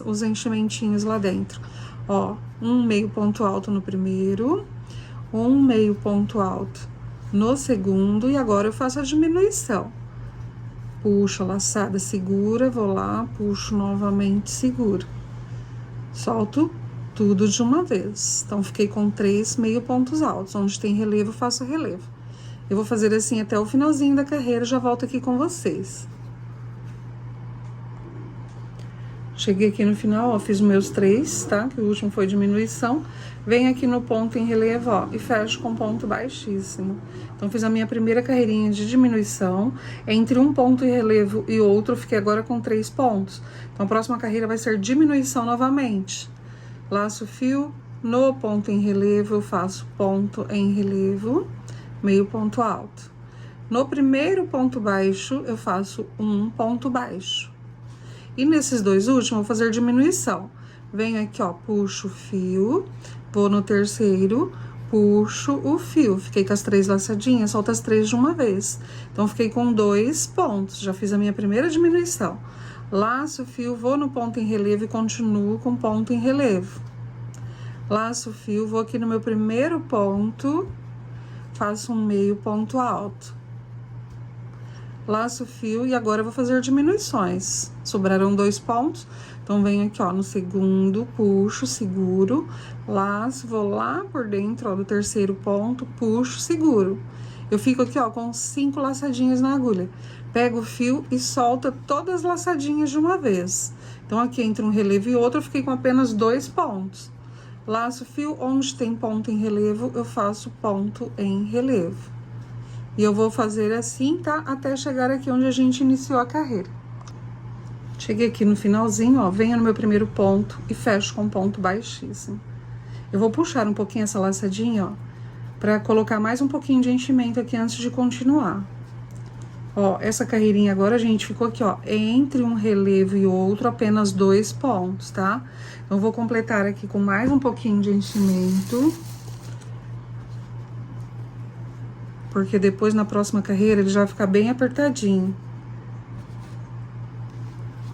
A: os enchimentinhos lá dentro. Ó, um meio ponto alto no primeiro, um meio ponto alto no segundo, e agora eu faço a diminuição. Puxo a laçada, segura, vou lá, puxo novamente, seguro. Solto tudo de uma vez. Então, fiquei com 3 meio pontos altos. Onde tem relevo, faço relevo. Eu vou fazer assim até o finalzinho da carreira, já volto aqui com vocês. Cheguei aqui no final, ó, fiz os meus 3, tá? Que o último foi diminuição. Venho aqui no ponto em relevo, ó, e fecho com ponto baixíssimo. Então, fiz a minha primeira carreirinha de diminuição. Entre um ponto em relevo e outro, eu fiquei agora com 3 pontos. Então, a próxima carreira vai ser diminuição novamente. Laço o fio, no ponto em relevo, eu faço ponto em relevo, meio ponto alto. No primeiro ponto baixo, eu faço um ponto baixo. E nesses dois últimos, eu vou fazer diminuição. Venho aqui, ó, puxo o fio, vou no terceiro, puxo o fio. Fiquei com as 3 laçadinhas, solto as 3 de uma vez. Então, fiquei com 2 pontos. Já fiz a minha primeira diminuição. Laço o fio, vou no ponto em relevo e continuo com ponto em relevo. Laço o fio, vou aqui no meu primeiro ponto, faço um meio ponto alto. Laço o fio e agora eu vou fazer diminuições. Sobraram 2 pontos, então venho aqui, ó, no segundo, puxo, seguro, laço, vou lá por dentro, ó, do terceiro ponto, puxo, seguro. Eu fico aqui, ó, com 5 laçadinhas na agulha. Pego o fio e solto todas as laçadinhas de uma vez. Então, aqui entre um relevo e outro, eu fiquei com apenas 2 pontos. Laço o fio, onde tem ponto em relevo, eu faço ponto em relevo. E eu vou fazer assim, tá? Até chegar aqui onde a gente iniciou a carreira. Cheguei aqui no finalzinho, ó, venho no meu primeiro ponto e fecho com ponto baixíssimo. Eu vou puxar um pouquinho essa laçadinha, ó, pra colocar mais um pouquinho de enchimento aqui antes de continuar. Ó, essa carreirinha agora, a gente ficou aqui, ó, entre um relevo e outro, apenas 2 pontos, tá? Então, eu vou completar aqui com mais um pouquinho de enchimento. Porque depois, na próxima carreira, ele já vai ficar bem apertadinho.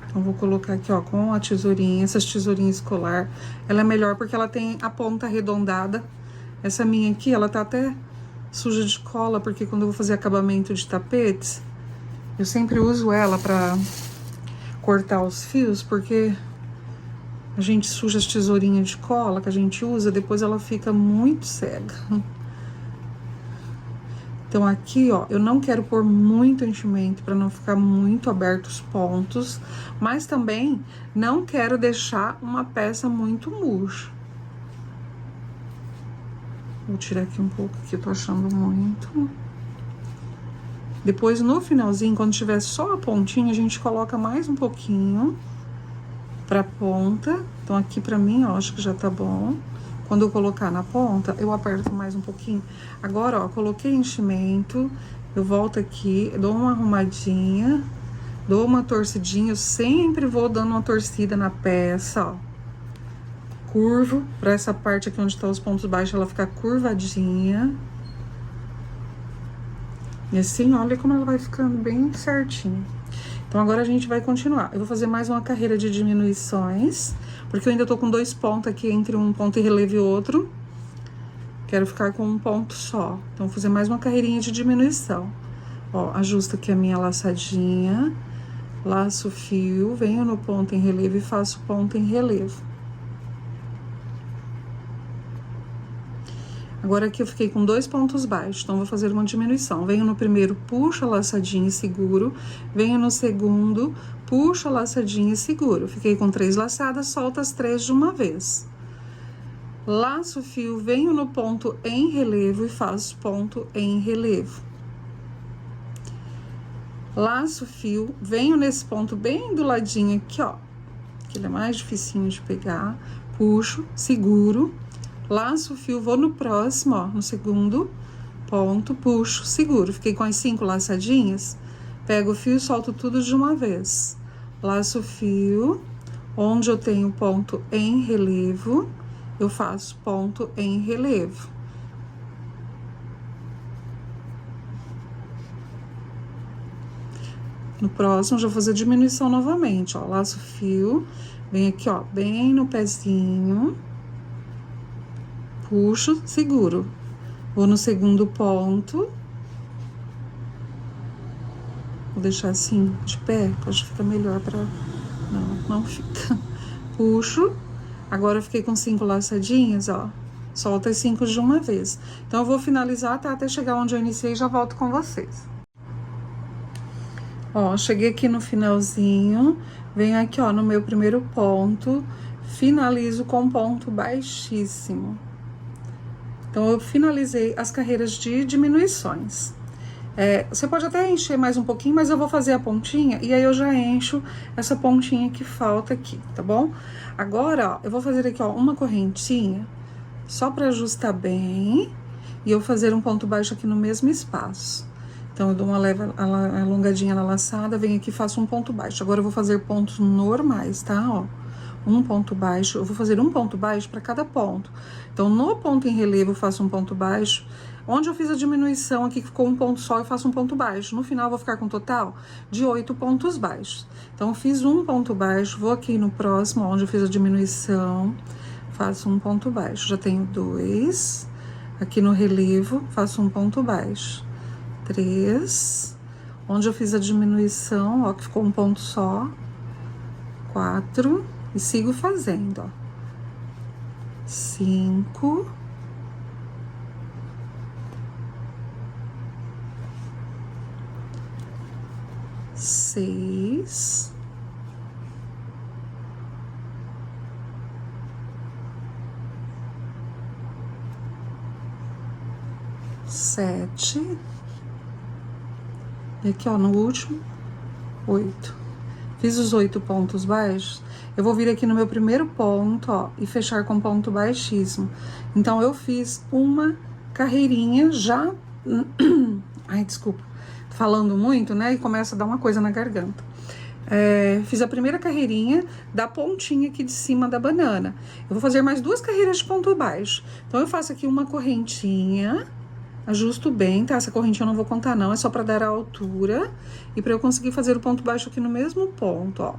A: Então, vou colocar aqui, ó, com a tesourinha, essas tesourinhas escolar. Ela é melhor porque ela tem a ponta arredondada. Essa minha aqui, ela tá até suja de cola, porque quando eu vou fazer acabamento de tapetes, eu sempre uso ela pra cortar os fios, porque a gente suja as tesourinhas de cola que a gente usa, depois ela fica muito cega. Então, aqui, ó, eu não quero pôr muito enchimento para não ficar muito aberto os pontos, mas também não quero deixar uma peça muito murcha. Vou tirar aqui um pouco, que eu tô achando muito. Depois, no finalzinho, quando tiver só a pontinha, a gente coloca mais um pouquinho pra ponta. Então, aqui pra mim, ó, acho que já tá bom. Quando eu colocar na ponta, eu aperto mais um pouquinho. Agora, ó, coloquei enchimento, eu volto aqui, dou uma arrumadinha, dou uma torcidinha, eu sempre vou dando uma torcida na peça, ó. Curvo, pra essa parte aqui onde tá os pontos baixos, ela ficar curvadinha. E assim, olha como ela vai ficando bem certinho. Então, agora a gente vai continuar. Eu vou fazer mais uma carreira de diminuições, porque eu ainda tô com 2 pontos aqui entre um ponto em relevo e outro. Quero ficar com um ponto só. Então, vou fazer mais uma carreirinha de diminuição. Ó, ajusto aqui a minha laçadinha, laço o fio, venho no ponto em relevo e faço ponto em relevo. Agora aqui eu fiquei com 2 pontos baixos, então vou fazer uma diminuição. Venho no primeiro, puxo a laçadinha e seguro. Venho no segundo, puxo a laçadinha e seguro. Fiquei com 3 laçadas, solto as 3 de uma vez. Laço o fio, venho no ponto em relevo e faço ponto em relevo. Laço o fio, venho nesse ponto bem do ladinho aqui, ó, que ele é mais dificinho de pegar. Puxo, seguro. Laço o fio, vou no próximo, ó, no segundo ponto, puxo, seguro. Fiquei com as 5 laçadinhas, pego o fio e solto tudo de uma vez. Laço o fio, onde eu tenho ponto em relevo, eu faço ponto em relevo. No próximo, já vou fazer diminuição novamente, ó. Laço o fio, vem aqui, ó, bem no pezinho. Puxo, seguro. Vou no segundo ponto. Vou deixar assim, de pé, pode ficar melhor pra... Não fica. Puxo. Agora eu fiquei com 5 laçadinhas, ó. Solta as 5 de uma vez. Então, eu vou finalizar, tá? Até chegar onde eu iniciei e já volto com vocês. Ó, cheguei aqui no finalzinho. Venho aqui, ó, no meu primeiro ponto. Finalizo com ponto baixíssimo. Então, eu finalizei as carreiras de diminuições. Você pode até encher mais um pouquinho, mas eu vou fazer a pontinha e aí eu já encho essa pontinha que falta aqui, tá bom? Agora, ó, eu vou fazer aqui, ó, uma correntinha, só pra ajustar bem, e eu fazer um ponto baixo aqui no mesmo espaço. Então, eu dou uma leve alongadinha na laçada, venho aqui e faço um ponto baixo. Agora, eu vou fazer pontos normais, tá? Ó, um ponto baixo, eu vou fazer um ponto baixo para cada ponto. Então, no ponto em relevo, eu faço um ponto baixo. Onde eu fiz a diminuição aqui, que ficou um ponto só, eu faço um ponto baixo. No final, eu vou ficar com um total de 8 pontos baixos. Então, eu fiz um ponto baixo, vou aqui no próximo, onde eu fiz a diminuição, faço um ponto baixo. Já tenho 2. Aqui no relevo, faço um ponto baixo. 3. Onde eu fiz a diminuição, ó, que ficou um ponto só. 4. E sigo fazendo, ó. 5. 6. 7. E aqui, ó, no último, 8. Fiz os 8 pontos baixos. Eu vou vir aqui no meu primeiro ponto, ó, e fechar com ponto baixíssimo. Então, eu fiz uma carreirinha já... Ai, desculpa. Tô falando muito, né? E começa a dar uma coisa na garganta. Fiz a primeira carreirinha da pontinha aqui de cima da banana. Eu vou fazer mais 2 carreiras de ponto baixo. Então, eu faço aqui uma correntinha... Ajusto bem, tá? Essa correntinha eu não vou contar, não. É só pra dar a altura e pra eu conseguir fazer o ponto baixo aqui no mesmo ponto, ó.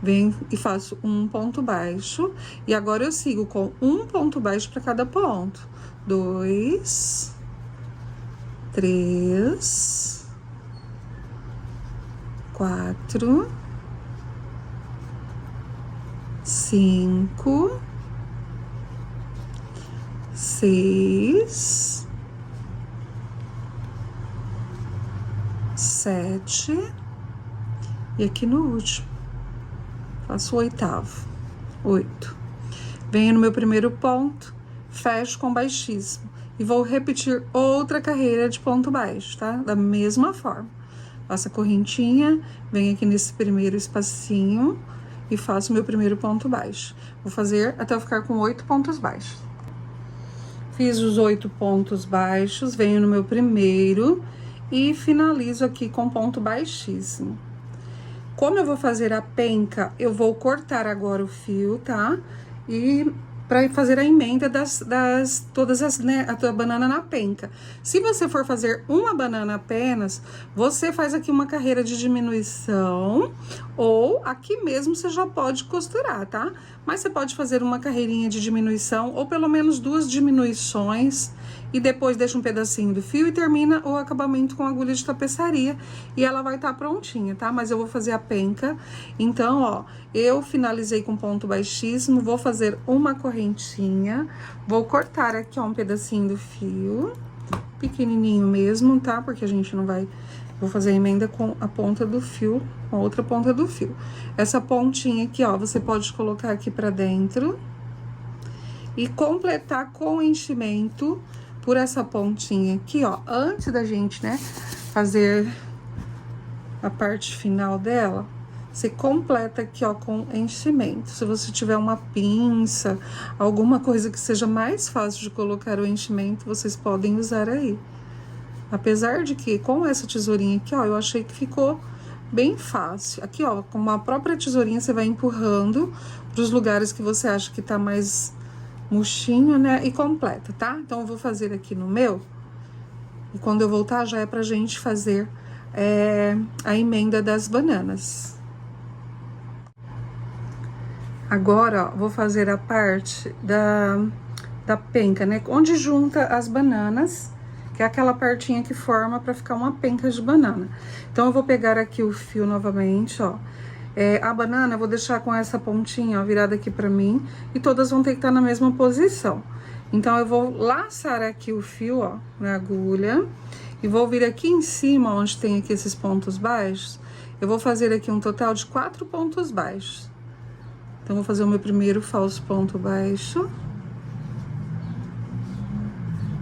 A: Venho e faço um ponto baixo. E agora eu sigo com um ponto baixo pra cada ponto. 2, 3, 4, 5, 6... 7, e aqui no último, faço o 8º, 8. Venho no meu primeiro ponto, fecho com baixíssimo, e vou repetir outra carreira de ponto baixo, tá? Da mesma forma. Faço a correntinha, venho aqui nesse primeiro espacinho, e faço meu primeiro ponto baixo. Vou fazer até eu ficar com 8 pontos baixos. Fiz os 8 pontos baixos, venho no meu primeiro... E finalizo aqui com ponto baixíssimo. Como eu vou fazer a penca, eu vou cortar agora o fio, tá? E para fazer a emenda todas as, né, a tua banana na penca. Se você for fazer uma banana apenas, você faz aqui uma carreira de diminuição, ou aqui mesmo você já pode costurar, tá? Mas você pode fazer uma carreirinha de diminuição, ou pelo menos 2 diminuições, e depois deixa um pedacinho do fio e termina o acabamento com agulha de tapeçaria, e ela vai estar prontinha, tá? Mas eu vou fazer a penca, então, ó, eu finalizei com ponto baixíssimo, vou fazer uma correntinha, vou cortar aqui, ó, um pedacinho do fio, pequenininho mesmo, tá? Porque a gente não vai... Vou fazer a emenda com a ponta do fio, com a outra ponta do fio. Essa pontinha aqui, ó, você pode colocar aqui pra dentro e completar com enchimento por essa pontinha aqui, ó, antes da gente, né, fazer a parte final dela, você completa aqui, ó, com enchimento. Se você tiver uma pinça, alguma coisa que seja mais fácil de colocar o enchimento, vocês podem usar aí. Apesar de que, com essa tesourinha aqui, ó, eu achei que ficou bem fácil. Aqui, ó, com uma própria tesourinha, você vai empurrando pros lugares que você acha que tá mais murchinho, né, e completa, tá? Então, eu vou fazer aqui no meu, e quando eu voltar, já é pra gente fazer a emenda das bananas. Agora, ó, vou fazer a parte da penca, né, onde junta as bananas, que é aquela partinha que forma pra ficar uma penca de banana. Então, eu vou pegar aqui o fio novamente, ó. A banana eu vou deixar com essa pontinha, ó, virada aqui pra mim, e todas vão ter que estar na mesma posição. Então, eu vou laçar aqui o fio, ó, na agulha, e vou vir aqui em cima, onde tem aqui esses pontos baixos, eu vou fazer aqui um total de 4 pontos baixos. Então, vou fazer o meu primeiro falso ponto baixo.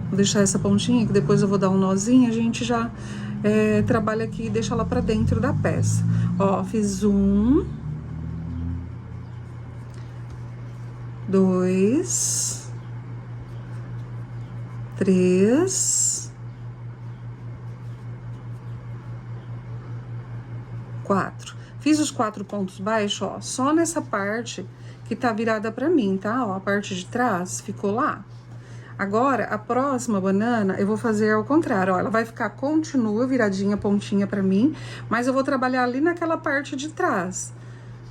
A: Vou deixar essa pontinha, que depois eu vou dar um nozinho, a gente já trabalha aqui e deixa ela pra dentro da peça. Ó, fiz 1, 2, 3, 4. Fiz os 4 pontos baixos, ó, só nessa parte que tá virada pra mim, tá? Ó, a parte de trás ficou lá. Agora, a próxima banana, eu vou fazer ao contrário, ó, ela vai ficar continua, viradinha, pontinha pra mim, mas eu vou trabalhar ali naquela parte de trás,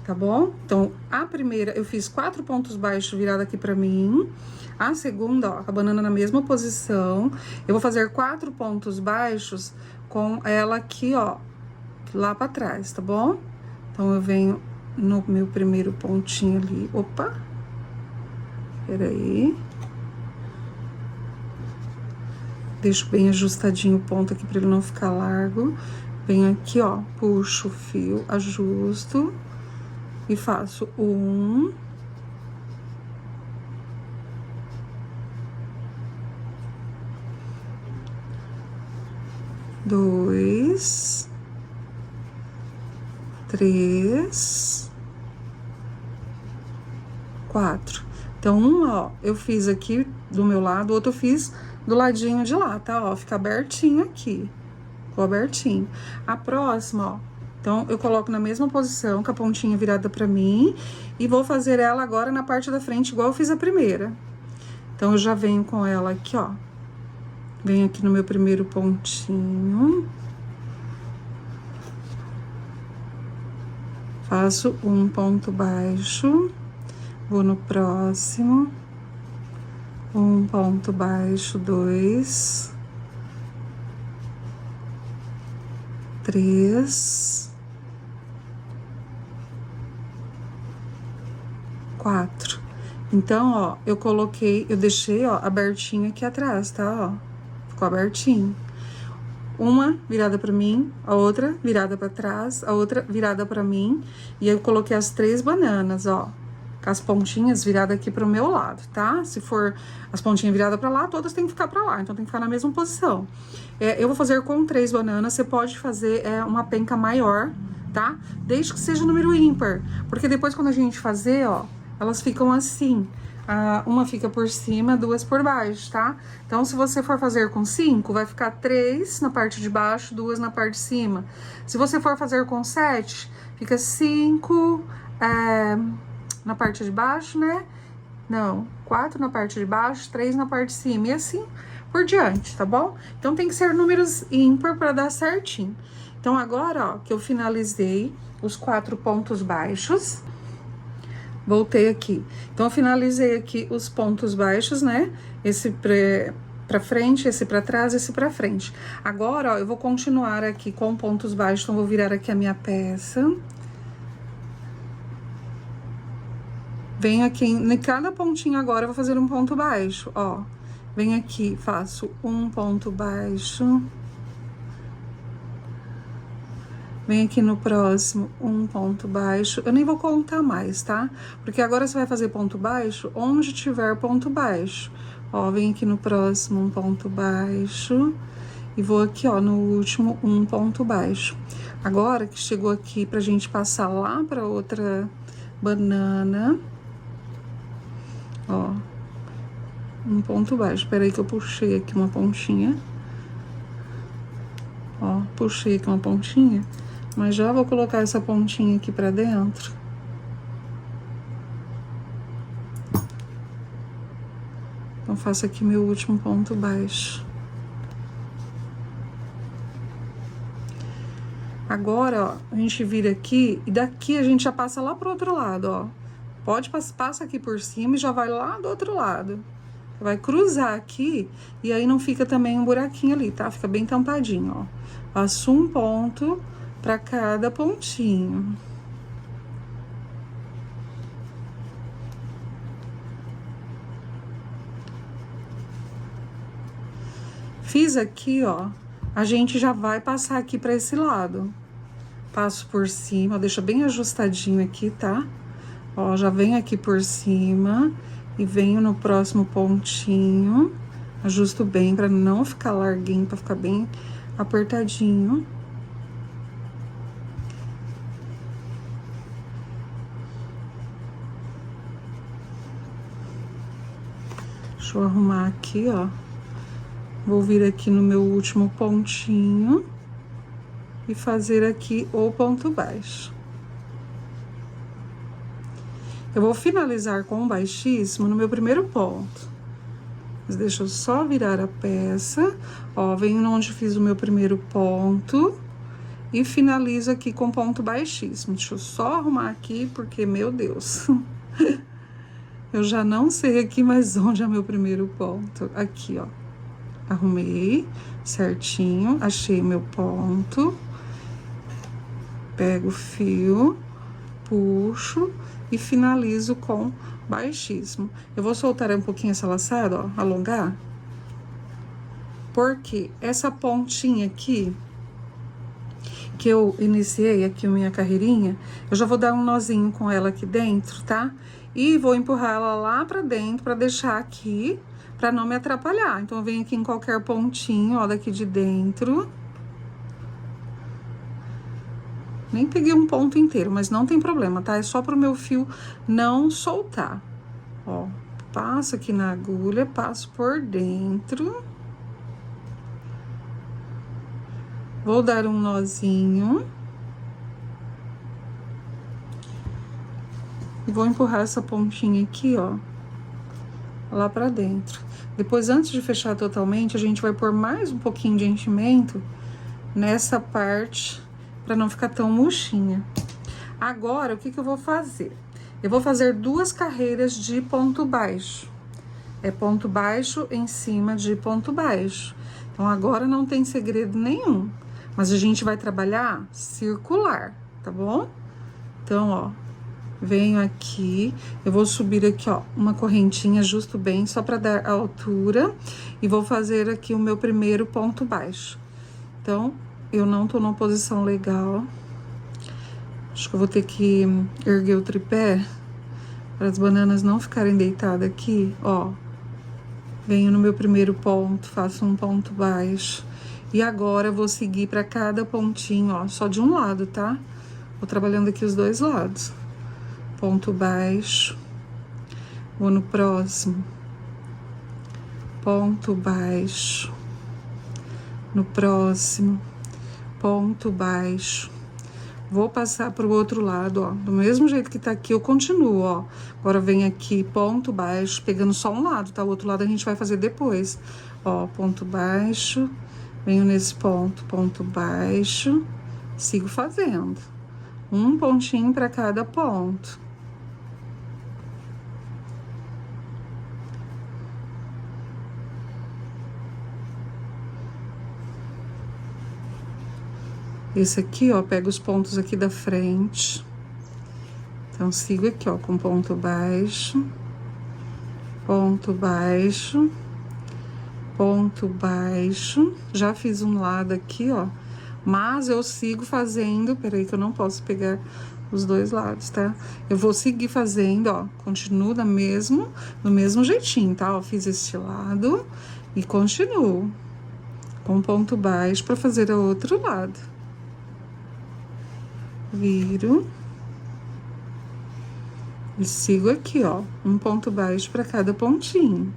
A: tá bom? Então, a primeira, eu fiz 4 pontos baixos virada aqui pra mim, a segunda, ó, a banana na mesma posição, eu vou fazer 4 pontos baixos com ela aqui, ó, lá pra trás, tá bom? Então, eu venho no meu primeiro pontinho ali, opa, peraí. Deixo bem ajustadinho o ponto aqui pra ele não ficar largo. Venho aqui, ó, puxo o fio, ajusto e faço 1, 2, 3, 4. Então, ó, eu fiz aqui do meu lado, o outro eu fiz do ladinho de lá, tá? Ó, fica abertinho aqui. Ficou abertinho. A próxima, ó, então, eu coloco na mesma posição, com a pontinha virada pra mim, e vou fazer ela agora na parte da frente, igual eu fiz a primeira. Então, eu já venho com ela aqui, ó. Venho aqui no meu primeiro pontinho. Faço um ponto baixo. Vou no próximo. Um ponto baixo, 2, 3, 4. Então, ó, eu deixei, ó, abertinho aqui atrás, tá, ó, ficou abertinho. Uma virada pra mim, a outra virada pra trás, a outra virada pra mim, e aí eu coloquei as 3 bananas, ó, com as pontinhas viradas aqui pro meu lado, tá? Se for as pontinhas viradas pra lá, todas tem que ficar pra lá, então tem que ficar na mesma posição. Eu vou fazer com 3 bananas, você pode fazer uma penca maior, tá? Desde que seja número ímpar, porque depois quando a gente fazer, ó, elas ficam assim. Uma fica por cima, 2 por baixo, tá? Então, se você for fazer com 5, vai ficar 3 na parte de baixo, 2 na parte de cima. Se você for fazer com 7, fica 5... na parte de baixo, né? Não, 4 na parte de baixo, 3 na parte de cima, e assim por diante, tá bom? Então, tem que ser números ímpar para dar certinho. Então, agora, ó, que eu finalizei os 4 pontos baixos, voltei aqui. Então, eu finalizei aqui os pontos baixos, né? Esse pra frente, esse pra trás, esse pra frente. Agora, ó, eu vou continuar aqui com pontos baixos, então, vou virar aqui a minha peça. Venho aqui, em cada pontinho agora, eu vou fazer um ponto baixo, ó. Venho aqui, faço um ponto baixo. Venho aqui no próximo, um ponto baixo. Eu nem vou contar mais, tá? Porque agora você vai fazer ponto baixo onde tiver ponto baixo. Ó, venho aqui no próximo, um ponto baixo. E vou aqui, ó, no último, um ponto baixo. Agora que chegou aqui pra gente passar lá pra outra banana. Ó, um ponto baixo. Espera aí que eu puxei aqui uma pontinha. Ó, puxei aqui uma pontinha, mas já vou colocar essa pontinha aqui pra dentro. Então, faço aqui meu último ponto baixo. Agora, ó, a gente vira aqui e daqui a gente já passa lá pro outro lado, ó. Passa aqui por cima e já vai lá do outro lado. Vai cruzar aqui e aí não fica também um buraquinho ali, tá? Fica bem tampadinho, ó. Passo um ponto pra cada pontinho. Fiz aqui, ó, a gente já vai passar aqui pra esse lado. Passo por cima, deixa bem ajustadinho aqui, tá? Ó, já venho aqui por cima e venho no próximo pontinho. Ajusto bem pra não ficar larguinho, pra ficar bem apertadinho. Deixa eu arrumar aqui, ó. Vou vir aqui no meu último pontinho e fazer aqui o ponto baixo. Eu vou finalizar com um baixíssimo no meu primeiro ponto. Mas deixa eu só virar a peça. Ó, venho onde fiz o meu primeiro ponto e finalizo aqui com ponto baixíssimo. Deixa eu só arrumar aqui, porque, meu Deus, eu já não sei aqui mais onde é meu primeiro ponto. Aqui, ó. Arrumei certinho, achei meu ponto. Pego o fio, puxo e finalizo com baixíssimo. Eu vou soltar um pouquinho essa laçada, ó, alongar. Porque essa pontinha aqui, que eu iniciei aqui a minha carreirinha, eu já vou dar um nozinho com ela aqui dentro, tá? E vou empurrar ela lá pra dentro, pra deixar aqui, pra não me atrapalhar. Então, eu venho aqui em qualquer pontinho, ó, daqui de dentro. Nem peguei um ponto inteiro, mas não tem problema, tá? É só pro meu fio não soltar. Ó, passo aqui na agulha, passo por dentro. Vou dar um nozinho. E vou empurrar essa pontinha aqui, ó, lá pra dentro. Depois, antes de fechar totalmente, a gente vai pôr mais um pouquinho de enchimento nessa parte, pra não ficar tão murchinha. Agora, o que que eu vou fazer? Eu vou fazer 2 carreiras de ponto baixo. É ponto baixo em cima de ponto baixo. Então, agora não tem segredo nenhum. Mas a gente vai trabalhar circular, tá bom? Então, ó, venho aqui, eu vou subir aqui, ó, uma correntinha justo bem, só pra dar a altura. E vou fazer aqui o meu primeiro ponto baixo. Então, eu não tô numa posição legal. Acho que eu vou ter que erguer o tripé para as bananas não ficarem deitadas aqui, ó. Venho no meu primeiro ponto, faço um ponto baixo. E agora eu vou seguir para cada pontinho, ó, só de um lado, tá? Vou trabalhando aqui os 2 lados. Ponto baixo. Vou no próximo. Ponto baixo. No próximo. Ponto baixo. Vou passar pro outro lado, ó. Do mesmo jeito que tá aqui, eu continuo, ó. Agora vem aqui, ponto baixo, pegando só um lado, tá? O outro lado a gente vai fazer depois. Ó, ponto baixo, venho nesse ponto, ponto baixo, sigo fazendo. Um pontinho para cada ponto. Esse aqui, ó, pega os pontos aqui da frente. Então, sigo aqui, ó, com ponto baixo, ponto baixo, ponto baixo. Já fiz um lado aqui, ó, mas eu sigo fazendo, peraí que eu não posso pegar os dois lados, tá? Eu vou seguir fazendo, ó, continuo no mesmo jeitinho, tá? Ó, fiz este lado e continuo com ponto baixo para fazer o outro lado. Viro e sigo aqui, ó, um ponto baixo para cada pontinho.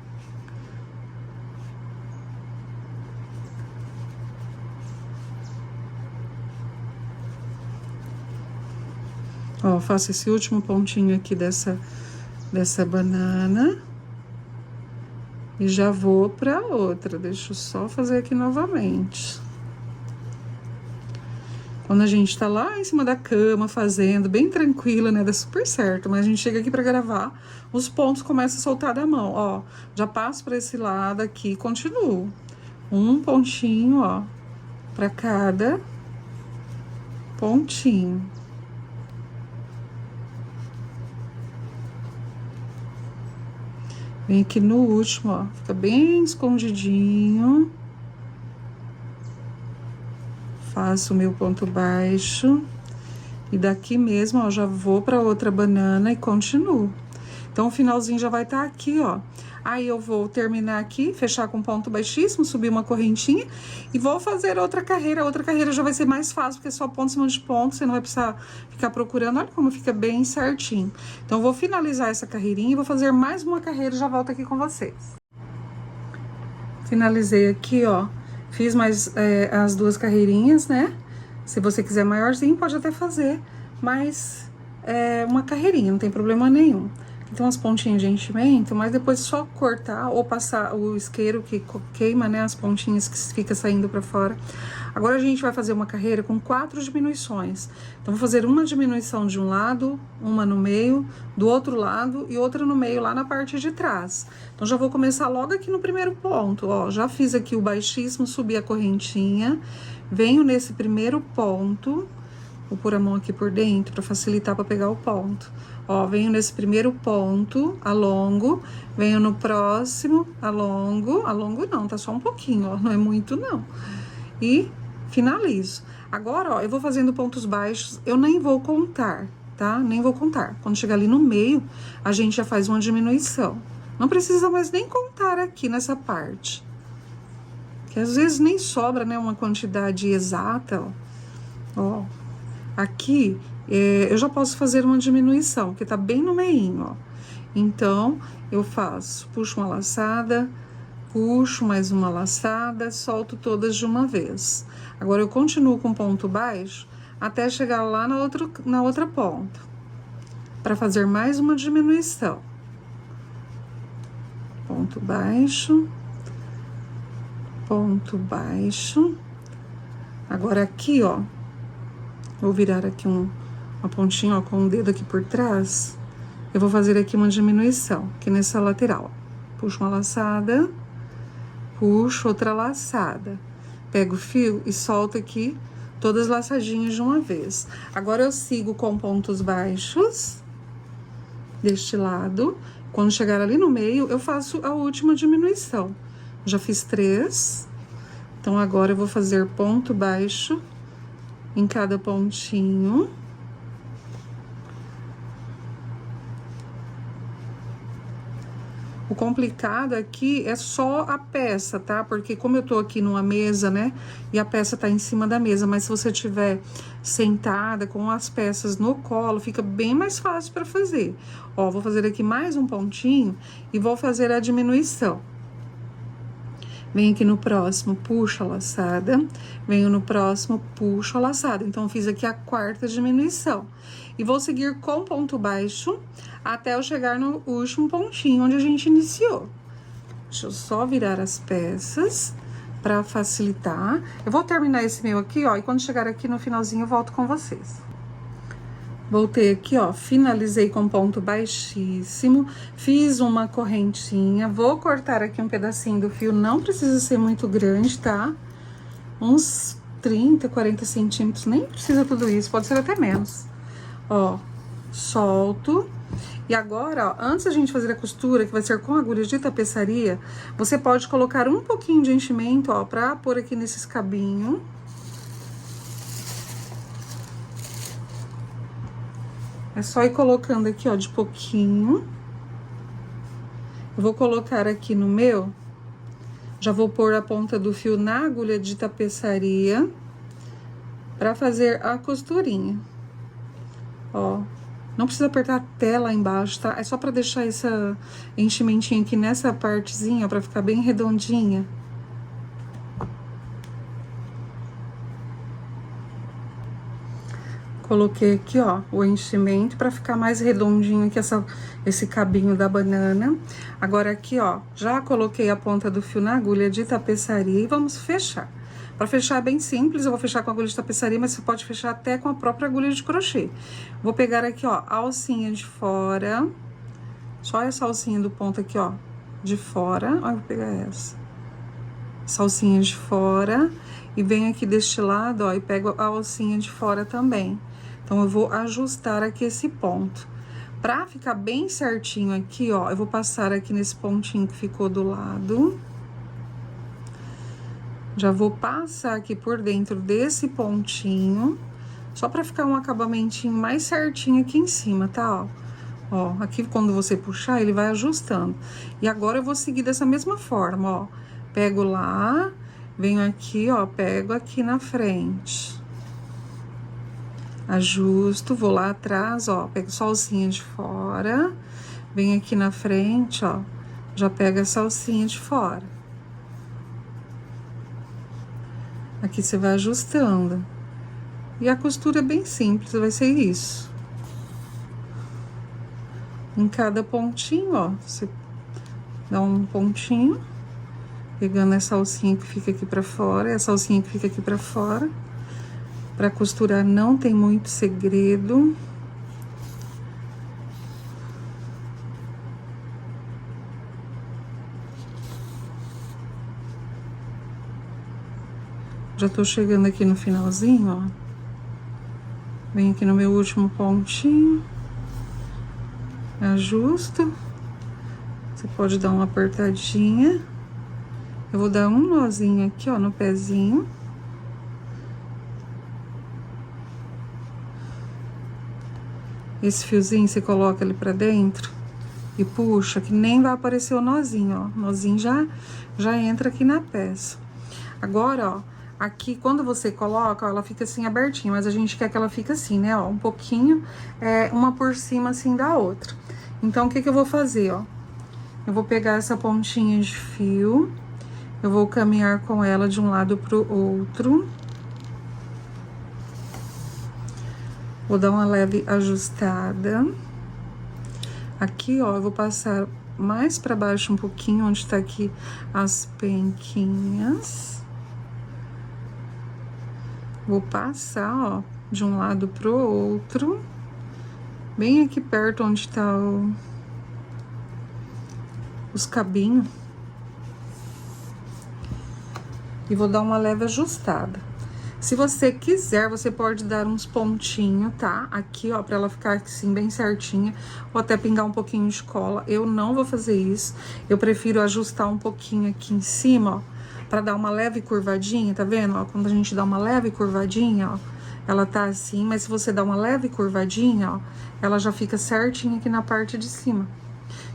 A: Ó, faço esse último pontinho aqui dessa banana e já vou para outra. Deixa eu só fazer aqui novamente. Quando a gente tá lá em cima da cama fazendo, bem tranquila, né? Dá super certo. Mas a gente chega aqui pra gravar, os pontos começam a soltar da mão, ó. Já passo pra esse lado aqui e continuo. Um pontinho, ó, pra cada pontinho. Vem aqui no último, ó. Fica bem escondidinho. Faço o meu ponto baixo e daqui mesmo, ó, já vou para outra banana e continuo. Então, o finalzinho já vai estar aqui, ó. Aí, eu vou terminar aqui, fechar com ponto baixíssimo, subir uma correntinha e vou fazer outra carreira. Outra carreira já vai ser mais fácil, porque é só ponto em cima de ponto, você não vai precisar ficar procurando. Olha como fica bem certinho. Então, eu vou finalizar essa carreirinha e vou fazer mais uma carreira e já volto aqui com vocês. Finalizei aqui, ó. Fiz mais as duas carreirinhas, né? Se você quiser maiorzinho, pode até fazer, mas uma carreirinha, não tem problema nenhum. Aqui tem umas pontinhas de enchimento, mas depois é só cortar ou passar o isqueiro que queima, né? As pontinhas que fica saindo pra fora. Agora a gente vai fazer uma carreira com 4 diminuições. Então, vou fazer uma diminuição de um lado, uma no meio, do outro lado e outra no meio lá na parte de trás. Então, já vou começar logo aqui no primeiro ponto, ó. Já fiz aqui o baixíssimo, subi a correntinha, venho nesse primeiro ponto, vou pôr a mão aqui por dentro para facilitar para pegar o ponto. Ó, venho nesse primeiro ponto, alongo, venho no próximo, alongo não, tá só um pouquinho, ó, não é muito não. E finalizo. Agora, ó, eu vou fazendo pontos baixos, eu nem vou contar, tá? Nem vou contar. Quando chegar ali no meio, a gente já faz uma diminuição. Não precisa mais nem contar aqui nessa parte. Que às vezes nem sobra, né, uma quantidade exata, ó. Ó, aqui, eu já posso fazer uma diminuição, que tá bem no meinho, ó. Então, eu faço, puxo uma laçada, puxo mais uma laçada, solto todas de uma vez. Agora, eu continuo com ponto baixo até chegar lá na outra ponta, para fazer mais uma diminuição. Ponto baixo, ponto baixo. Agora, aqui, ó, vou virar aqui uma pontinha, ó, com o dedo aqui por trás. Eu vou fazer aqui uma diminuição, aqui nessa lateral. Puxo uma laçada, puxo outra laçada, pego o fio e solto aqui todas as laçadinhas de uma vez. Agora, eu sigo com pontos baixos deste lado. Quando chegar ali no meio, eu faço a última diminuição. Já fiz 3. Então, agora eu vou fazer ponto baixo em cada pontinho. O complicado aqui é só a peça, tá? Porque como eu tô aqui numa mesa, né? E a peça tá em cima da mesa, mas se você tiver sentada com as peças no colo, fica bem mais fácil para fazer. Ó, vou fazer aqui mais um pontinho e vou fazer a diminuição. venho aqui no próximo, puxo a laçada, venho no próximo, puxo a laçada. Então, eu fiz aqui a 4ª diminuição. E vou seguir com ponto baixo até eu chegar no último pontinho onde a gente iniciou. Deixa eu só virar as peças pra facilitar. Eu vou terminar esse meu aqui, ó, e quando chegar aqui no finalzinho eu volto com vocês. Voltei aqui, ó, finalizei com ponto baixíssimo, fiz uma correntinha, vou cortar aqui um pedacinho do fio, não precisa ser muito grande, tá? Uns 30, 40 centímetros, nem precisa tudo isso, pode ser até menos. Ó, solto. E agora, ó, antes da gente fazer a costura, que vai ser com agulhas de tapeçaria, você pode colocar um pouquinho de enchimento, ó, pra pôr aqui nesses cabinhos. É só ir colocando aqui, ó, de pouquinho. Eu vou colocar aqui no meu, já vou pôr a ponta do fio na agulha de tapeçaria pra fazer a costurinha. Ó, não precisa apertar até lá embaixo, tá? É só pra deixar essa enchimentinha aqui nessa partezinha, ó, pra ficar bem redondinha. Coloquei aqui, ó, o enchimento pra ficar mais redondinho aqui esse cabinho da banana. Agora aqui, ó, já coloquei a ponta do fio na agulha de tapeçaria e vamos fechar. Pra fechar é bem simples, eu vou fechar com a agulha de tapeçaria, mas você pode fechar até com a própria agulha de crochê. Vou pegar aqui, ó, a alcinha de fora, só essa alcinha do ponto aqui, ó, de fora. Ó, eu vou pegar essa alcinha de fora e venho aqui deste lado, ó, e pego a alcinha de fora também. Então, eu vou ajustar aqui esse ponto. Pra ficar bem certinho aqui, ó, eu vou passar aqui nesse pontinho que ficou do lado. Já vou passar aqui por dentro desse pontinho, só pra ficar um acabamentinho mais certinho aqui em cima, tá, ó? Ó, aqui quando você puxar, ele vai ajustando. E agora eu vou seguir dessa mesma forma, ó. Pego lá, venho aqui, ó, pego aqui na frente. Ajusto, vou lá atrás, ó, pego só a alcinha de fora, venho aqui na frente, ó, já pego essa alcinha de fora. Aqui você vai ajustando. E a costura é bem simples, vai ser isso. Em cada pontinho, ó, você dá um pontinho, pegando essa alcinha que fica aqui pra fora, essa alcinha que fica aqui pra fora. Pra costurar não tem muito segredo. Já tô chegando aqui no finalzinho, ó. Venho aqui no meu último pontinho. Ajusto. Você pode dar uma apertadinha. Eu vou dar um nozinho aqui, ó, no pezinho. Esse fiozinho você coloca ali pra dentro e puxa, que nem vai aparecer o nozinho, ó. O nozinho já entra aqui na peça. Agora, ó, aqui quando você coloca, ó, ela fica assim abertinha, mas a gente quer que ela fique assim, né, ó, um pouquinho, uma por cima assim da outra. Então, o que que eu vou fazer, ó? Eu vou pegar essa pontinha de fio, eu vou caminhar com ela de um lado pro outro. Vou dar uma leve ajustada. Aqui, ó, eu vou passar mais pra baixo um pouquinho, onde tá aqui as penquinhas. Vou passar, ó, de um lado pro outro. Bem aqui perto onde tá os cabinhos. E vou dar uma leve ajustada. Se você quiser, você pode dar uns pontinhos, tá? Aqui, ó, pra ela ficar assim, bem certinha. Ou até pingar um pouquinho de cola. Eu não vou fazer isso. Eu prefiro ajustar um pouquinho aqui em cima, ó. Pra dar uma leve curvadinha, tá vendo? Ó, quando a gente dá uma leve curvadinha, ó. Ela tá assim, mas se você dá uma leve curvadinha, ó. Ela já fica certinha aqui na parte de cima.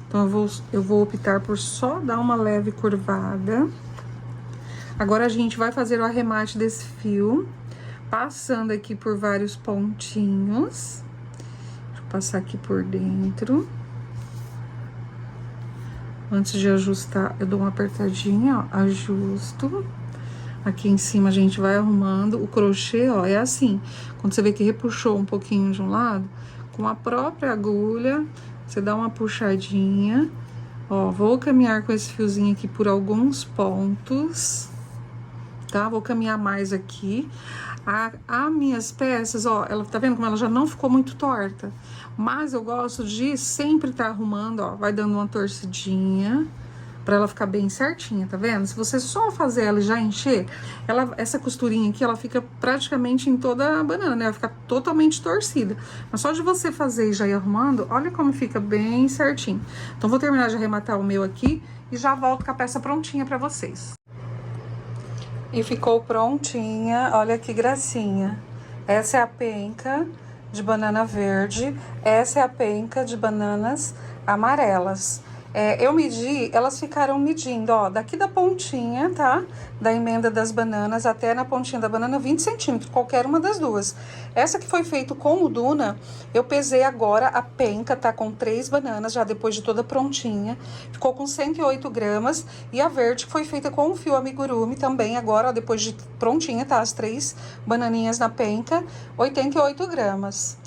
A: Então, eu vou optar por só dar uma leve curvada. Agora, a gente vai fazer o arremate desse fio, passando aqui por vários pontinhos. Deixa eu passar aqui por dentro. Antes de ajustar, eu dou uma apertadinha, ó, ajusto. Aqui em cima a gente vai arrumando. O crochê, ó, é assim. Quando você vê que repuxou um pouquinho de um lado, com a própria agulha, você dá uma puxadinha. Ó, vou caminhar com esse fiozinho aqui por alguns pontos, tá? Vou caminhar mais aqui. As minhas peças, ó, ela tá vendo como ela já não ficou muito torta? Mas eu gosto de sempre tá arrumando, ó, vai dando uma torcidinha pra ela ficar bem certinha, tá vendo? Se você só fazer ela e já encher, essa costurinha aqui, ela fica praticamente em toda a banana, né? Ela fica totalmente torcida. Mas só de você fazer e já ir arrumando, olha como fica bem certinho. Então, vou terminar de arrematar o meu aqui e já volto com a peça prontinha pra vocês. E ficou prontinha, olha que gracinha. Essa é a penca de banana verde, essa é a penca de bananas amarelas. Eu medi, elas ficaram medindo, ó, daqui da pontinha, tá? Da emenda das bananas até na pontinha da banana, 20 centímetros, qualquer uma das duas. Essa que foi feito com o Duna, eu pesei agora, a penca tá com 3 bananas, já depois de toda prontinha. Ficou com 108 gramas. E a verde, que foi feita com o fio amigurumi também, agora, ó, depois de prontinha, tá? As 3 bananinhas na penca, 88 gramas.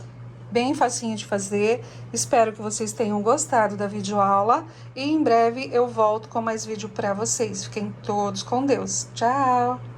A: Bem facinho de fazer. Espero que vocês tenham gostado da videoaula e em breve eu volto com mais vídeo para vocês. Fiquem todos com Deus. Tchau!